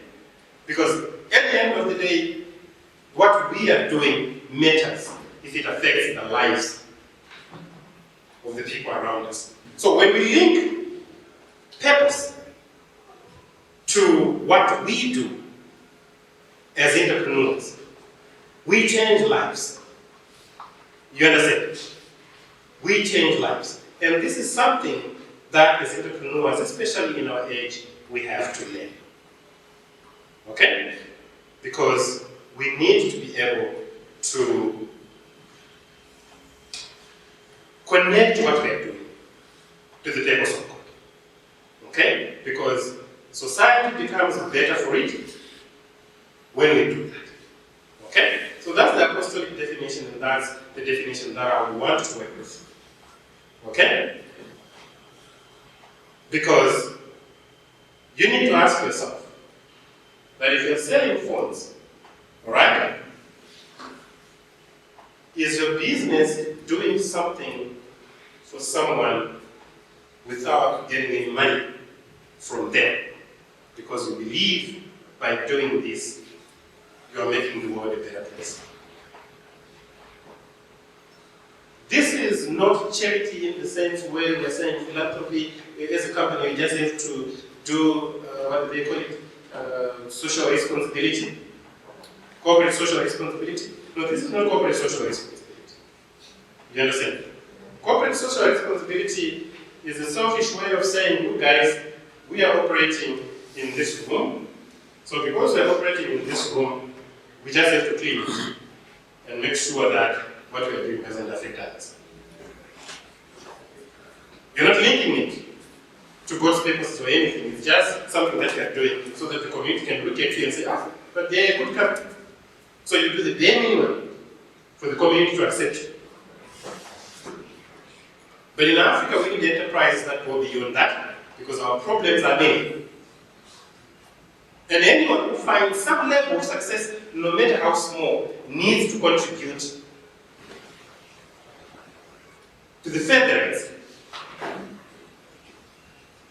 Because at the end of the day, what we are doing matters if it affects the lives of the people around us. So when we link purpose to what we do as entrepreneurs, we change lives. You understand? We change lives. And this is something that as entrepreneurs, especially in our age, we have to learn. Okay? Because we need to be able to connect what we are doing to the purpose of God. Okay? Because society becomes better for it when we do that. Okay? So that's the apostolic definition, and that's the definition that I would want to work with. Okay? Because you need to ask yourself that if you're selling phones, alright, is your business doing something for someone without getting any money from them? Because you believe by doing this, you are making the world a better place. This is not charity in the sense where we are saying philanthropy. As a company, you just have to do, what do they call it, social responsibility, corporate social responsibility. No, this is not corporate social responsibility. You understand? Corporate social responsibility is a selfish way of saying, you guys, we are operating in this room. So because we are operating in this room, we just have to clean it and make sure that what we are doing doesn't affect others. You're not linking it to God's purposes or anything. It's just something that you are doing so that the community can look at you and say, ah, but they're a good company. So you do the bare minimum for the community to accept you. But in Africa, we need enterprises that go beyond that because our problems are many. And anyone who finds some level of success, no matter how small, needs to contribute to the furtherance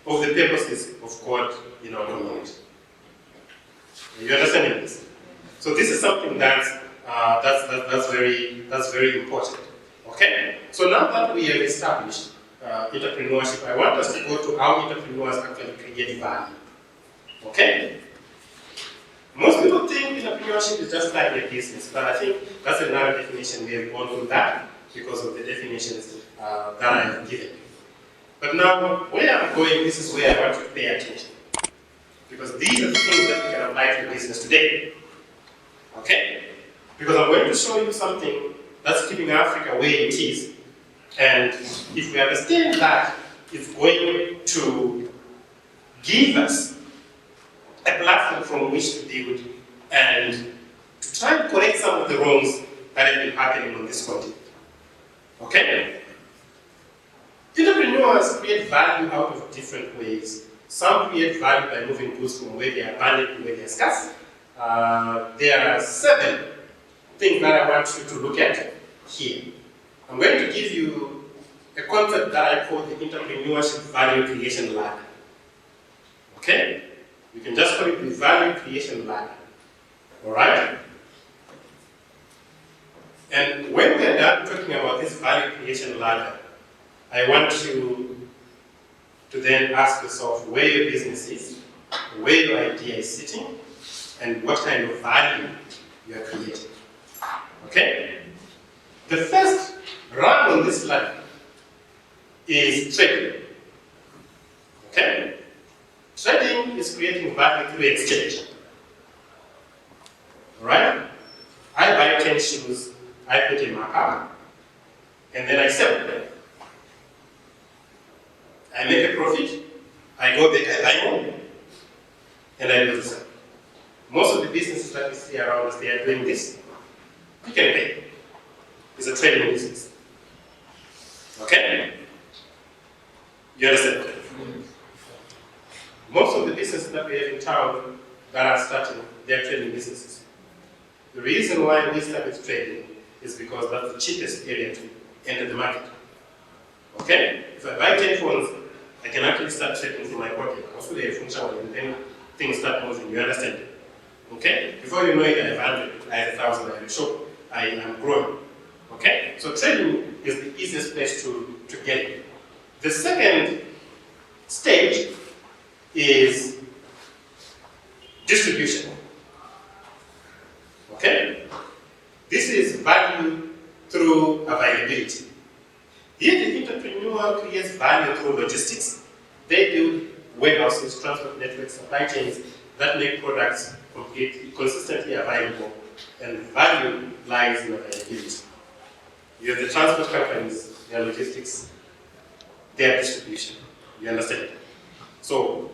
of the purposes of God in our community. Are you understanding this? So this is something that's very important. Okay? So now that we have established entrepreneurship, I want us to go to how entrepreneurs actually create value. Okay? Most people think entrepreneurship is just like a business, but I think that's another definition. We have gone through that because of the definitions that I have given. But now, where I'm going, this is where I want you to pay attention. Because these are the things that we can apply to business today. Okay? Because I'm going to show you something that's keeping Africa where it is. And if we understand that, it's going to give us a platform from which to build and to try and correct some of the wrongs that have been happening on this continent. Okay? Entrepreneurs create value out of different ways. Some create value by moving goods from where they are abundant to where they are scarce. There are 7 things that I want you to look at here. I'm going to give you a concept that I call the entrepreneurship value creation ladder. Okay? You can just call it the value creation ladder. Alright? And when we are done talking about this value creation ladder, I want you to then ask yourself where your business is, where your idea is sitting, and what kind of value you are creating. Okay? The first rung on this ladder is trading. Okay? Trading is creating value through exchange. Alright? I buy 10 shoes, I put in my car, and then I sell them. I make a profit, I go back, I buy more, and I do the same. Most of the businesses that we see around us, they are doing this. You can pay. It's a trading business. Okay? You understand? Most of the businesses that we have in town that are starting, they are trading businesses. The reason why we start with trading is because that's the cheapest area to enter the market. Okay? If I buy 10 phones, I can actually start trading from my pocket. Also, they function and then things start moving. You understand? Okay? Before you know it, I have 100, I have 1,000, I have a shop, I am growing. Okay? So trading is the easiest place to get it. The second stage is distribution. Okay? This is value through availability. Here the entrepreneur creates value through logistics. They build warehouses, transport networks, supply chains that make products consistently available, and value lies in availability. You have the transport companies, their logistics, their distribution. You understand? So,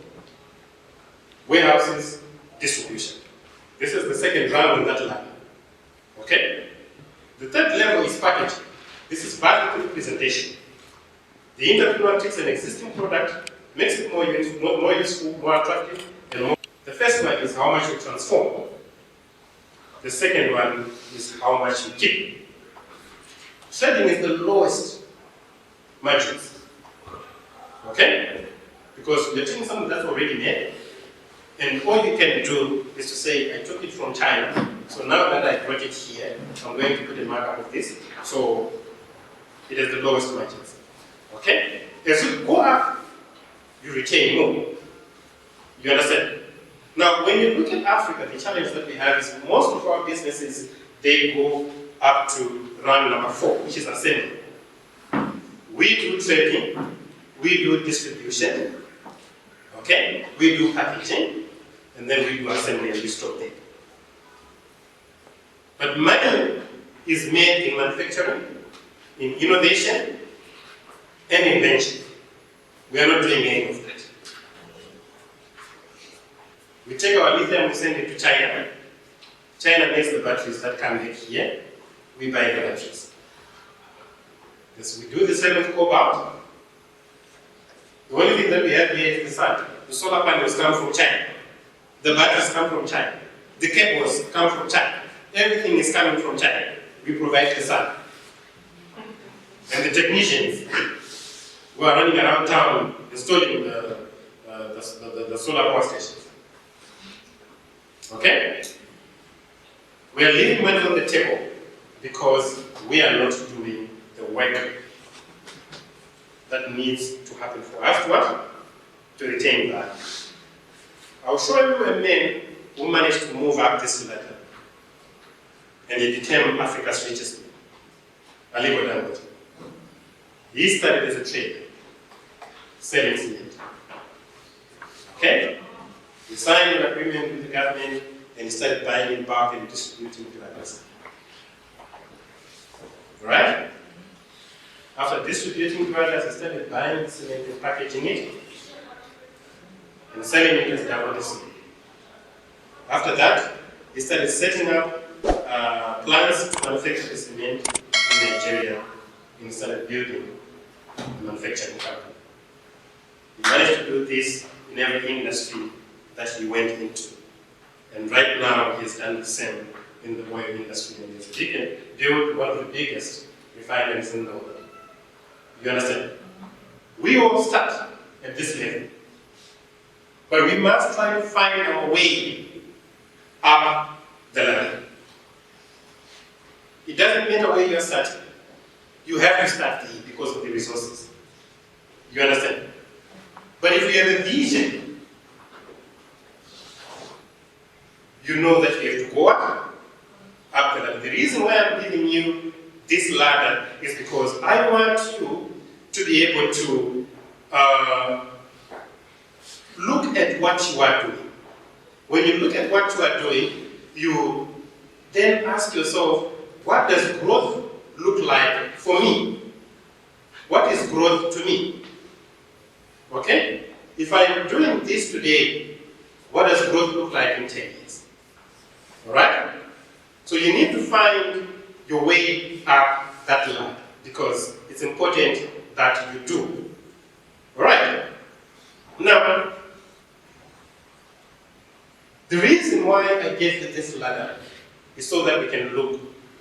warehouses, distribution. This is the second round on that line. Okay? The third level is packaging. This is value through presentation. The entrepreneur takes an existing product, makes it more useful, more attractive, and more. The first one is how much you transform. The second one is how much you keep. Trading is the lowest margins. Okay? Because you're taking something that's already made, and all you can do is to say, I took it from China, so now that I brought it here, I'm going to put a markup of this, so it is the lowest margins. Okay? As you go up, you retain more. You understand? Now, when you look at Africa, the challenge that we have is most of our businesses, they go up to round number 4, which is assembly. We do trading, we do distribution, okay? We do packaging, and then we do assembly and we stop there. But money is made in manufacturing, in innovation, and invention. We are not doing any of that. We take our lithium, we send it to China. China makes the batteries that come back here. We buy the batteries. Yes, we do the same with cobalt. The only thing that we have here is the sun. The solar panels come from China. The batteries come from China. The cables come from China. Everything is coming from China. We provide the sun. And the technicians who are running around town installing the solar power stations. Okay? We are leaving money on the table because we are not doing the work that needs to happen for us to retain value. I'll show you a man who managed to move up this ladder, and he became Africa's richest man, Aliko Dangote. He started as a trader, selling cement. Okay? He signed an agreement with the government, and he started buying in bulk and distributing to others. Right? After distributing to others, he started buying cement and packaging it and selling it as Dangote cement. After that, he started setting up plants to manufacture the cement in Nigeria, and he started building a manufacturing company. He managed to do this in every industry that he went into. And right now, he has done the same in the oil industry, and he's built one of the biggest refineries in the world. You understand? We all start at this level, but we must try to find our way up the ladder. It doesn't matter where you're starting. You have to start there because of the resources. You understand? But if you have a vision, you know that you have to go up the ladder. The reason why I'm giving you this ladder is because I want you to be able to look at what you are doing. When you look at what you are doing, you then ask yourself, what does growth look like for me? What is growth to me? Okay? If I am doing this today, what does growth look like in 10 years? Alright? So you need to find your way up that ladder because it's important that you do. Alright? Now, the reason why I gave you this ladder is so that we can look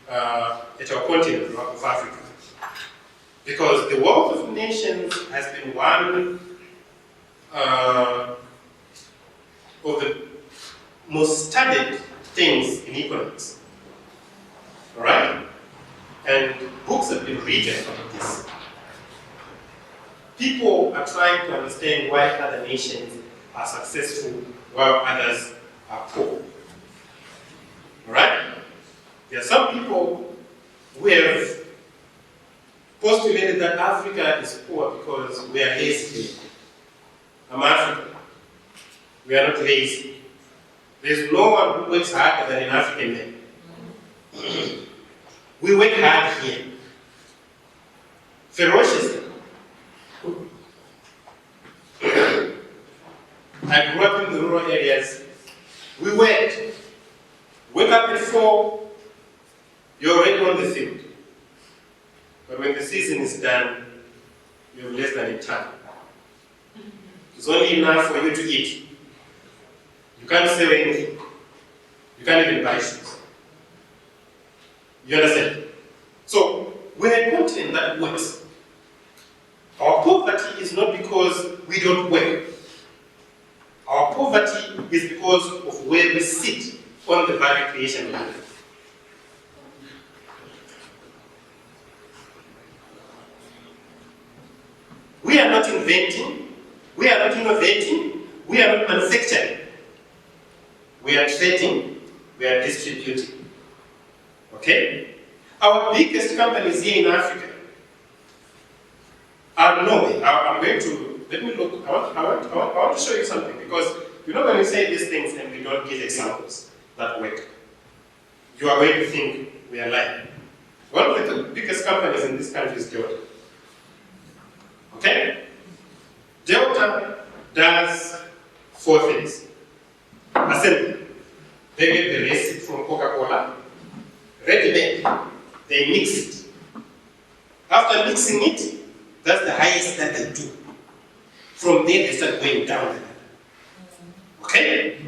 at our continent of Africa. Because the wealth of nations has been one of the most studied things in economics. Alright? And books have been written about this. People are trying to understand why other nations are successful while others are poor. Alright? There are some people who have postulated that Africa is poor because we are lazy. I'm African. We are not lazy. There's no one who works harder than an African man. We work hard here. Ferociously. I grew up in the rural areas. We worked. Wake up at 4, you're already on the field. But when the season is done, you have less than a ton. It's only enough for you to eat. You can't sell anything. You can't even buy shoes. You understand? So, we're a continent that works. Our poverty is not because we don't work. Our poverty is because of where we sit on the value creation ladder. We are not inventing, we are not innovating, we are not manufacturing. We are trading, we are distributing. Okay? Our biggest companies here in Africa are Norway. I'm going to, let me look, I want to show you something because you know when we say these things and we don't give examples that work, you are going to think we are lying. One of the biggest companies in this country is Delta. Okay? Delta does 4 things. Assembly. They get the recipe from Coca-Cola, ready-made. They mix it. After mixing it, that's the highest that they do. From there, they start going down. Okay?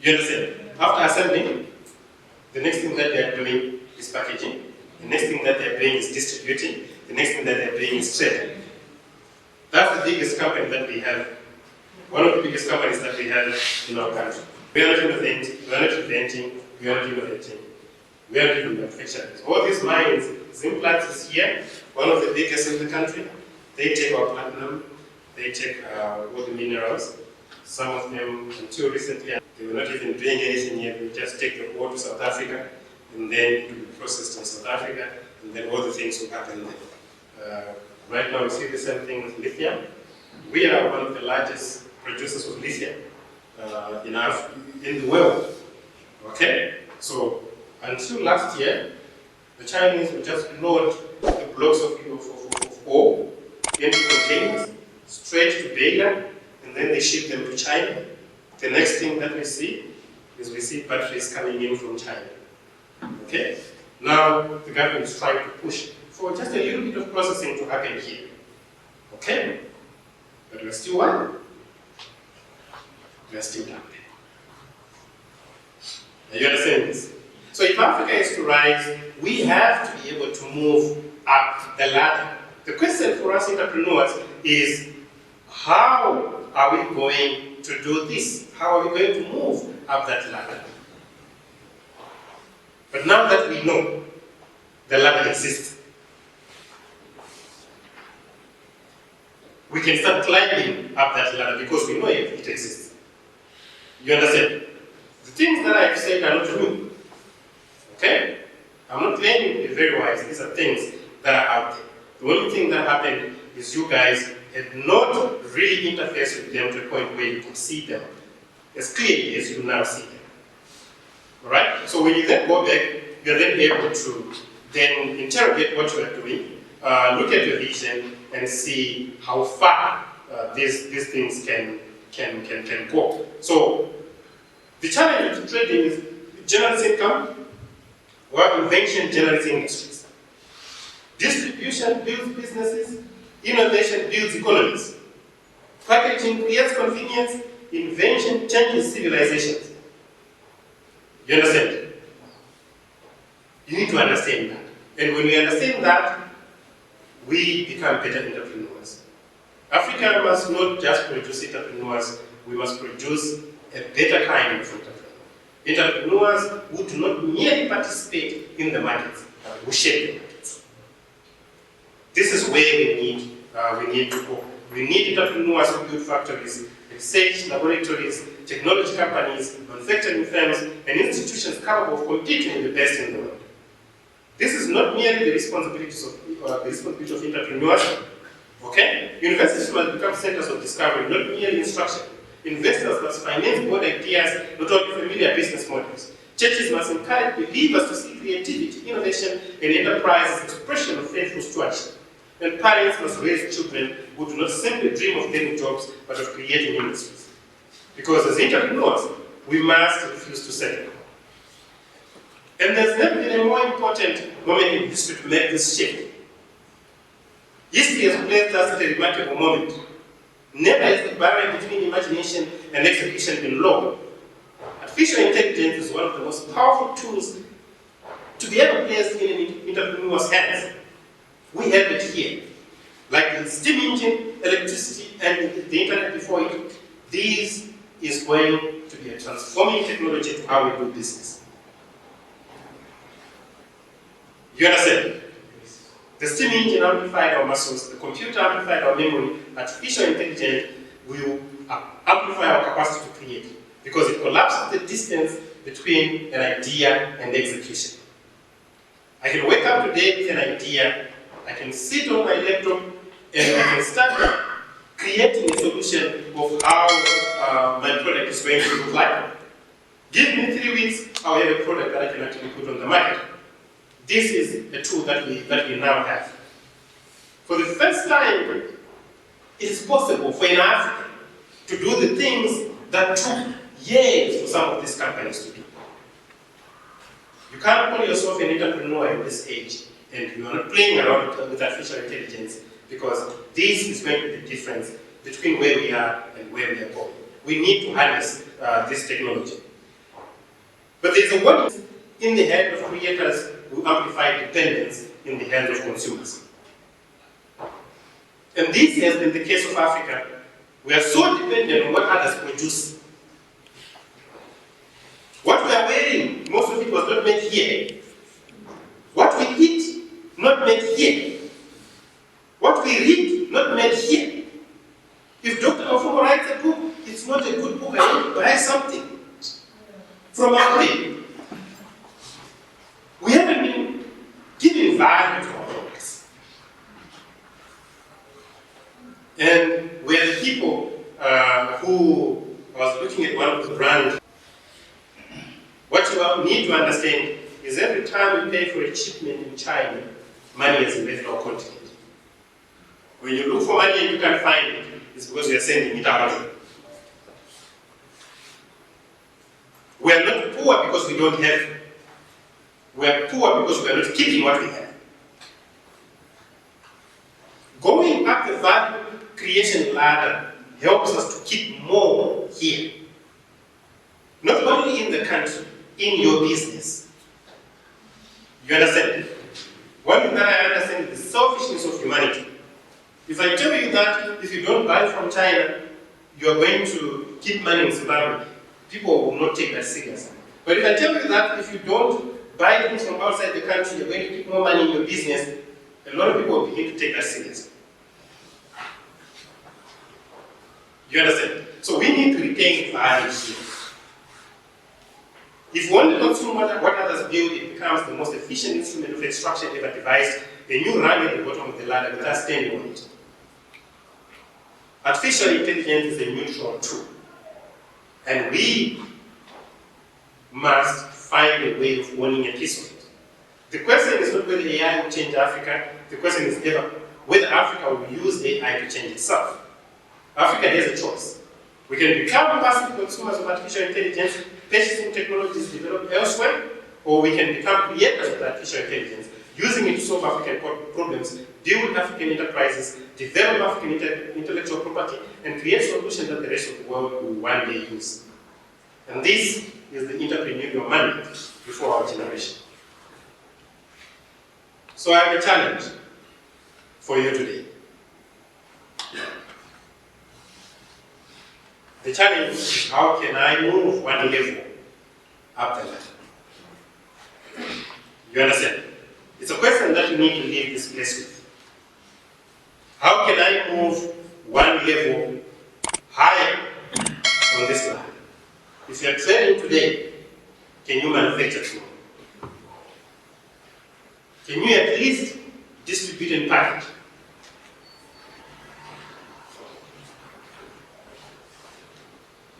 You understand? After assembling, the next thing that they are doing is packaging. The next thing that they are doing is distributing. The next thing that they are doing is trading. That's the biggest company that we have. One of the biggest companies that we have in our country. We are not innovating, we are not inventing, we are not innovating. We are even manufacturing. All these mines, Zimplats is here, one of the biggest in the country. They take our platinum, they take all the minerals, Some of them, until recently, they were not even doing anything here. They would just take the ore to South Africa, and then it would be processed in South Africa, and then all the things will happen there. Right now, we see the same thing with lithium. We are one of the largest producers of lithium in the world. Okay? So, until last year, the Chinese would just load the blocks of ore into containers, straight to Beira, and then they ship them to China. The next thing that we see is we see batteries coming in from China. Okay? Now, the government is trying to push for just a little bit of processing to happen here. Okay? But we're still one. We're still down there. Are you understanding this? So if Africa is to rise, we have to be able to move up the ladder. The question for us entrepreneurs is, how are we going to do this? How are we going to move up that ladder? But now that we know the ladder exists, we can start climbing up that ladder because we know it exists. You understand? The things that I've said are not new. Okay? I'm not claiming to be very wise. These are things that are out there. The only thing that happened is you guys had not really interfaced with them to a point where you could see them as clearly as you now see them. Alright? So when you then go back, you're then able to then interrogate what you are doing, look at your vision, and see how far these things can go. So the challenge with trading is it generates income, or invention generates industries. Distribution builds businesses, innovation builds economies. Packaging creates convenience, invention changes civilizations. You understand? You need to understand that. And when we understand that, we become better entrepreneurs. Africa must not just produce entrepreneurs, we must produce a better kind of entrepreneur. Entrepreneurs who do not merely participate in the markets, but who shape the markets. This is where we need to go. We need entrepreneurs who build factories, research laboratories, technology companies, manufacturing firms, and institutions capable of competing with the best in the world. This is not merely the responsibility of entrepreneurs. Okay? Universities must become centers of discovery, not merely instruction. Investors must finance bold ideas, not only familiar business models. Churches must encourage believers to see creativity, innovation, and enterprise as expression of faithful stewardship. And parents must raise children who do not simply dream of getting jobs, but of creating industries. Because as entrepreneurs, we must refuse to settle. And there's never been a more important moment in history to make this shift. History has placed us at a remarkable moment. Never has the barrier between imagination and execution been low. Artificial intelligence is one of the most powerful tools to be ever placed in an entrepreneur's hands. We have it here. Like the steam engine, electricity, and the internet before it, this is going to be a transforming technology to how we do business. You understand? The steam engine amplified our muscles, the computer amplified our memory, artificial intelligence will amplify our capacity to create because it collapses the distance between an idea and execution. I can wake up today with an idea, I can sit on my laptop and I can start creating a solution of how my product is going to look like. Give me 3 weeks, I'll have a product that I can actually put on the market. This is a tool that we now have. For the first time, it is possible for an African to do the things that took years for some of these companies to do. You can't call yourself an entrepreneur at this age and you are not playing around with artificial intelligence because this is going to be the difference between where we are and where we are going. We need to harness this technology. But there's a warning in the head of creators who amplify dependence in the hands of consumers. And this has been the case of Africa. We are so dependent on what others produce. What we are wearing, most of it was not made here. What we eat, not made here. What we read, not made here. If Dr. Mapfumo writes a book, it's not a historically, we haven't been giving value to our products. And we're the people who I was looking at one of the brands. What you need to understand is every time you pay for a shipment in China, money has left our continent. When you look for money and you can't find it, it's because we are sending it out. We are not poor because we don't have. We are poor because we are not keeping what we have. Going up the value creation ladder helps us to keep more here. Not only in the country, in your business. You understand? One thing that I understand is the selfishness of humanity. If I tell you that if you don't buy from China, you are going to keep money in Zimbabwe, people will not take that seriously. But if I tell you that if you don't buy things from outside the country, you're going to keep more money in your business, a lot of people will begin to take that seriously. You understand? So we need to retain value here. If we want to consume what others build, it becomes the most efficient instrument of extraction ever devised, a new rung at the bottom of the ladder without standing on it. Artificial intelligence is a neutral tool. And we must find a way of owning a piece of it. The question is not whether AI will change Africa, the question is whether Africa will use AI to change itself. Africa has a choice. We can become passive consumers of artificial intelligence, purchasing technologies developed elsewhere, or we can become creators of artificial intelligence, using it to solve African problems, build African enterprises, develop African intellectual property, and create solutions that the rest of the world will one day use. And this is the entrepreneurial mandate before our generation. So I have a challenge for you today. The challenge is, how can I move one level up the ladder? You understand? It's a question that you need to leave this place with. How can I move one level higher on this ladder? If you are trading today, can you manufacture tomorrow? Can you at least distribute and package?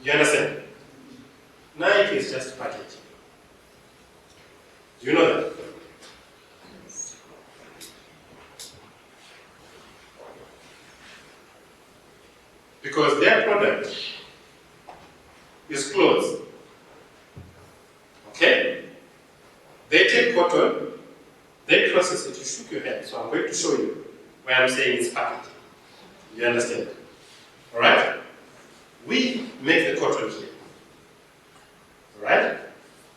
You understand? Nike is just packaging. Do you know that? Because their product is clothes. Okay? They take cotton, they process it. You shook your head, so I'm going to show you where I'm saying it's packaging. You understand? Alright? We make the cotton here. Alright?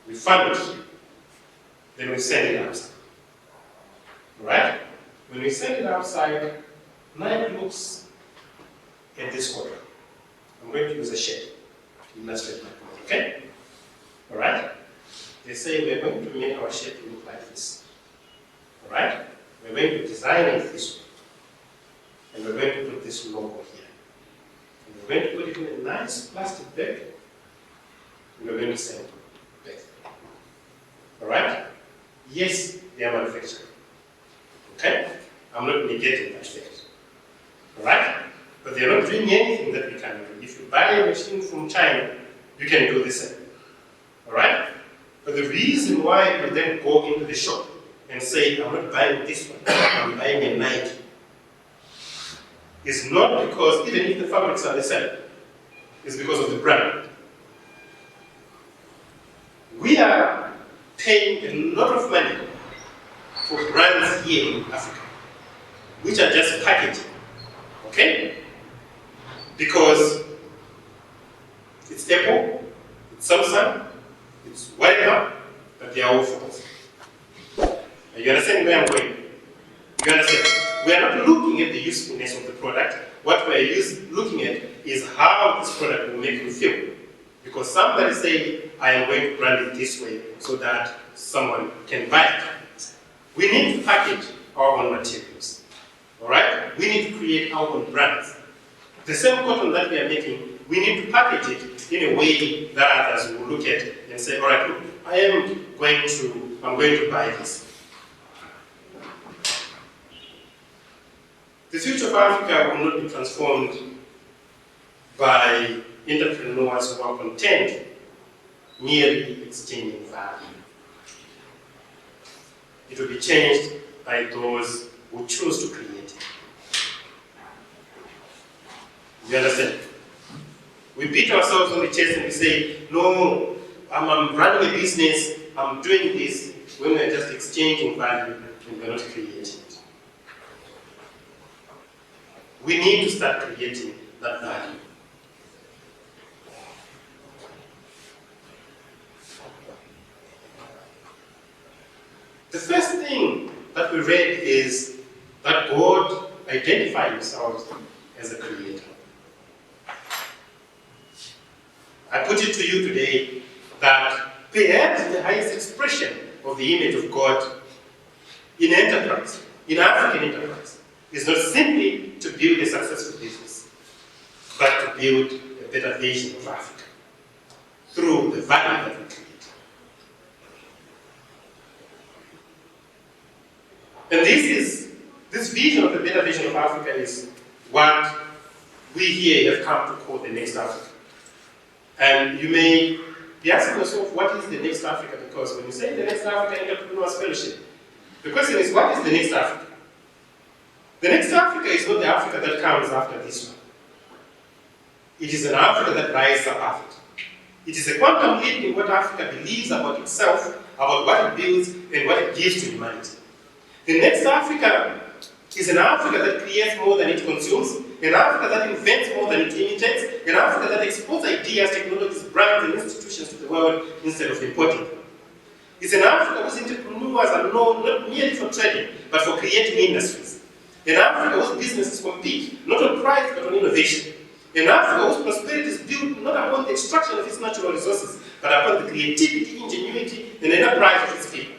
We farm it here. Then we send it outside. Alright? When we send it outside, Nike looks at this cotton. I'm going to use a shade to illustrate my point, okay? Alright? They say we're going to make our shape look like this. Alright? We're going to design it this way. And we're going to put this logo here. And we're going to put it in a nice plastic bag. And we're going to send it back. Alright? Yes, they are manufacturing. Okay? I'm not negating that fact. Alright? But they're not doing anything that we can do. If you buy a machine from China, you can do the same. Alright? But the reason why you then go into the shop and say, I'm not buying this one, I'm buying a Nike, is not because, even if the fabrics are the same, it's because of the brand. We are paying a lot of money for brands here in Africa, which are just packaging, okay? Because it's Apple, it's Samsung, it's whatever, but they are all false. You understand where I'm going? You understand? We are not looking at the usefulness of the product. What we are looking at is how this product will make you feel. Because somebody say, I am going to brand it this way so that someone can buy it. We need to package our own materials. Alright? We need to create our own brands. The same cotton that we are making, we need to package it in a way that others will look at and say, all right, look, I'm going to buy this. The future of Africa will not be transformed by entrepreneurs who are content merely exchanging value. It will be changed by those who choose to create it. You understand? We beat ourselves on the chest and we say, no, I'm running a business, I'm doing this, when we're just exchanging value and we're not creating it. We need to start creating that value. The first thing that we read is that God identified himself as a creator. I put it to you today that perhaps the highest expression of the image of God in enterprise, in African enterprise, is not simply to build a successful business, but to build a better vision of Africa through the value that we create. And this vision of a better vision of Africa is what we here have come to call the Next Africa. And you may be asking yourself, what is the Next Africa? Because when you say the Next Africa Entrepreneurship Fellowship, the question is, what is the Next Africa? The Next Africa is not the Africa that comes after this one. It is an Africa that rises above it. It is a quantum leap in what Africa believes about itself, about what it builds, and what it gives to humanity. The Next Africa is an Africa that creates more than it consumes, an Africa that invents more than it imitates, an Africa that exports ideas, technologies, brands, and institutions to the world instead of importing them. It's an Africa whose entrepreneurs are known not merely for trading, but for creating industries. An Africa whose businesses compete not on price, but on innovation. An Africa whose prosperity is built not upon the extraction of its natural resources, but upon the creativity, ingenuity, and enterprise of its people.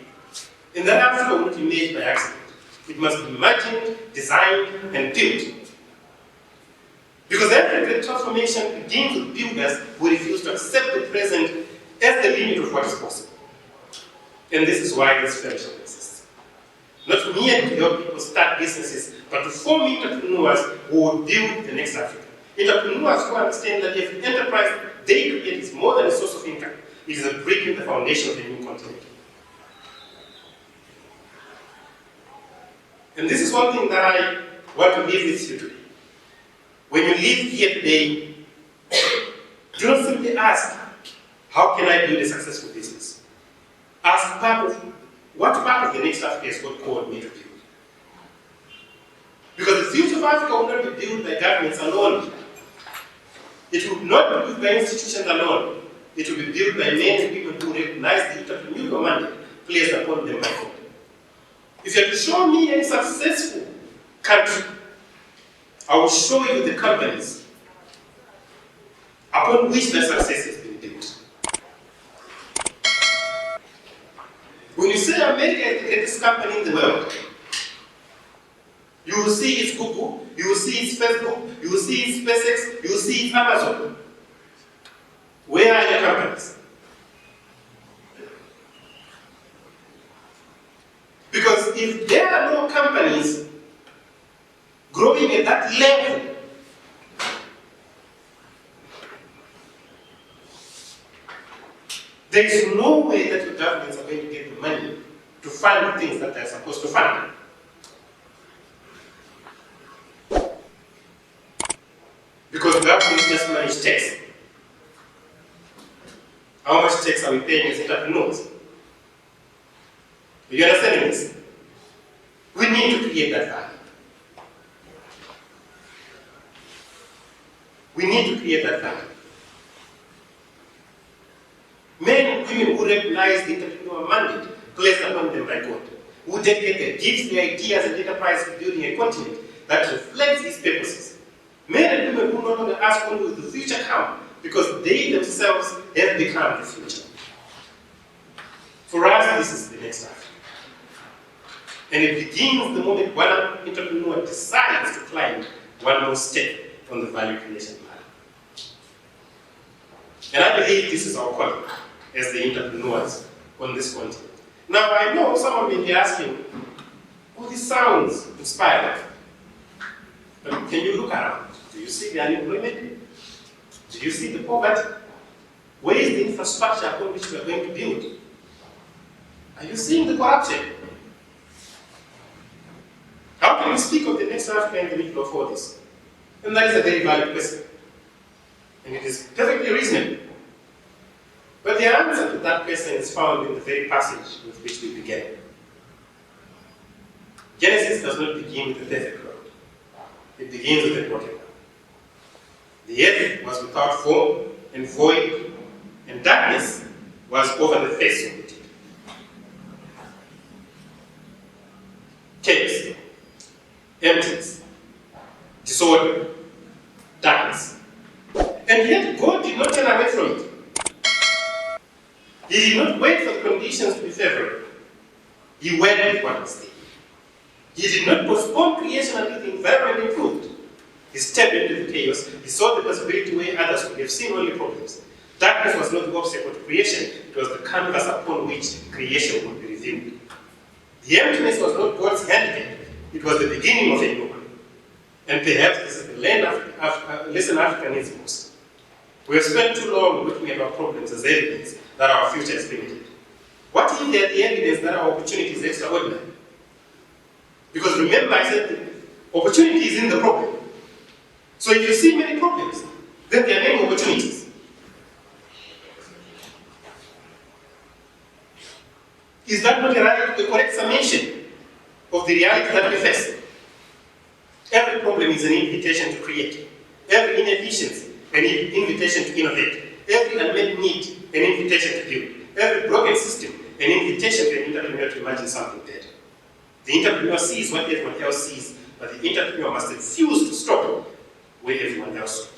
And that Africa will not be made by accident. It must be imagined, designed, and built. Because every great transformation begins with builders who refuse to accept the present as the limit of what is possible. And this is why this fellowship exists. Not merely to help people start businesses, but to form entrepreneurs who will build the next Africa. Entrepreneurs who understand that if enterprise they create is more than a source of income, it is a brick in the foundation of a new continent. And this is one thing that I want to leave with you today. When you leave here today, do not simply ask, how can I build a successful business? Ask what part of the Next Africa is God called me to build? Because the future of Africa will not be built by governments alone. It will not be built by institutions alone. It will be built by men and women who recognize the entrepreneurial mandate placed upon them by God. If you have to show me a successful country, I will show you the companies upon which the success has been built. When you say America is the greatest company in the world, you will see its Google, you will see its Facebook, you will see its SpaceX, you will see its Amazon. Where are your companies? Because if there are no companies growing at that level, there is no way that your governments are going to get the money to fund the things that they're supposed to fund. Because governments just manage tax. How much tax are we paying as entrepreneurs? Are you understanding this? We need to create that value. We need to create that value. Men and women who recognize the entrepreneurial mandate placed upon them by God, who dedicate their gifts, their ideas, and enterprise to building a continent that reflects His purposes. Men and women who no longer ask only will the future come, because they themselves have become the future. For us, this is the next Africa. And it begins the moment one entrepreneur decides to climb one more step on the value creation ladder. And I believe this is our calling as the entrepreneurs on this continent. Now, I know someone may be asking, oh, this sounds inspiring. But can you look around? Do you see the unemployment? Do you see the poverty? Where is the infrastructure upon which we are going to build? Are you seeing the corruption? How can we speak of the Next Africa in the middle of all this? And that is a very valid question. And it is perfectly reasonable. But the answer to that question is found in the very passage with which we began. Genesis does not begin with a perfect world. It begins with a broken one. The earth was without form and void, and darkness was over the face of the deep. Chaos, emptiness, disorder, darkness. And yet God did not turn away from it. He did not wait for the conditions to be favorable. He went with what was there. He did not postpone creation until the environment improved. He stepped into the chaos. He saw the possibility where others would have seen only problems. Darkness was not the obstacle to creation. It was the canvas upon which creation would be revealed. The emptiness was not God's handicap. It was the beginning of a new one. And perhaps this is the lesson Africa needs most. We have spent too long looking at our problems as evidence that our future is limited. What if they are the evidence that our opportunity is extraordinary? Because remember, I said the opportunity is in the problem. So if you see many problems, then there are many opportunities. Is that not the correct summation of the reality that we face? Every problem is an invitation to create. Every inefficiency, an invitation to innovate. Every unmet need, an invitation to build. Every broken system, an invitation to an entrepreneur to imagine something better. The entrepreneur sees what everyone else sees, but the entrepreneur must refuse to stop where everyone else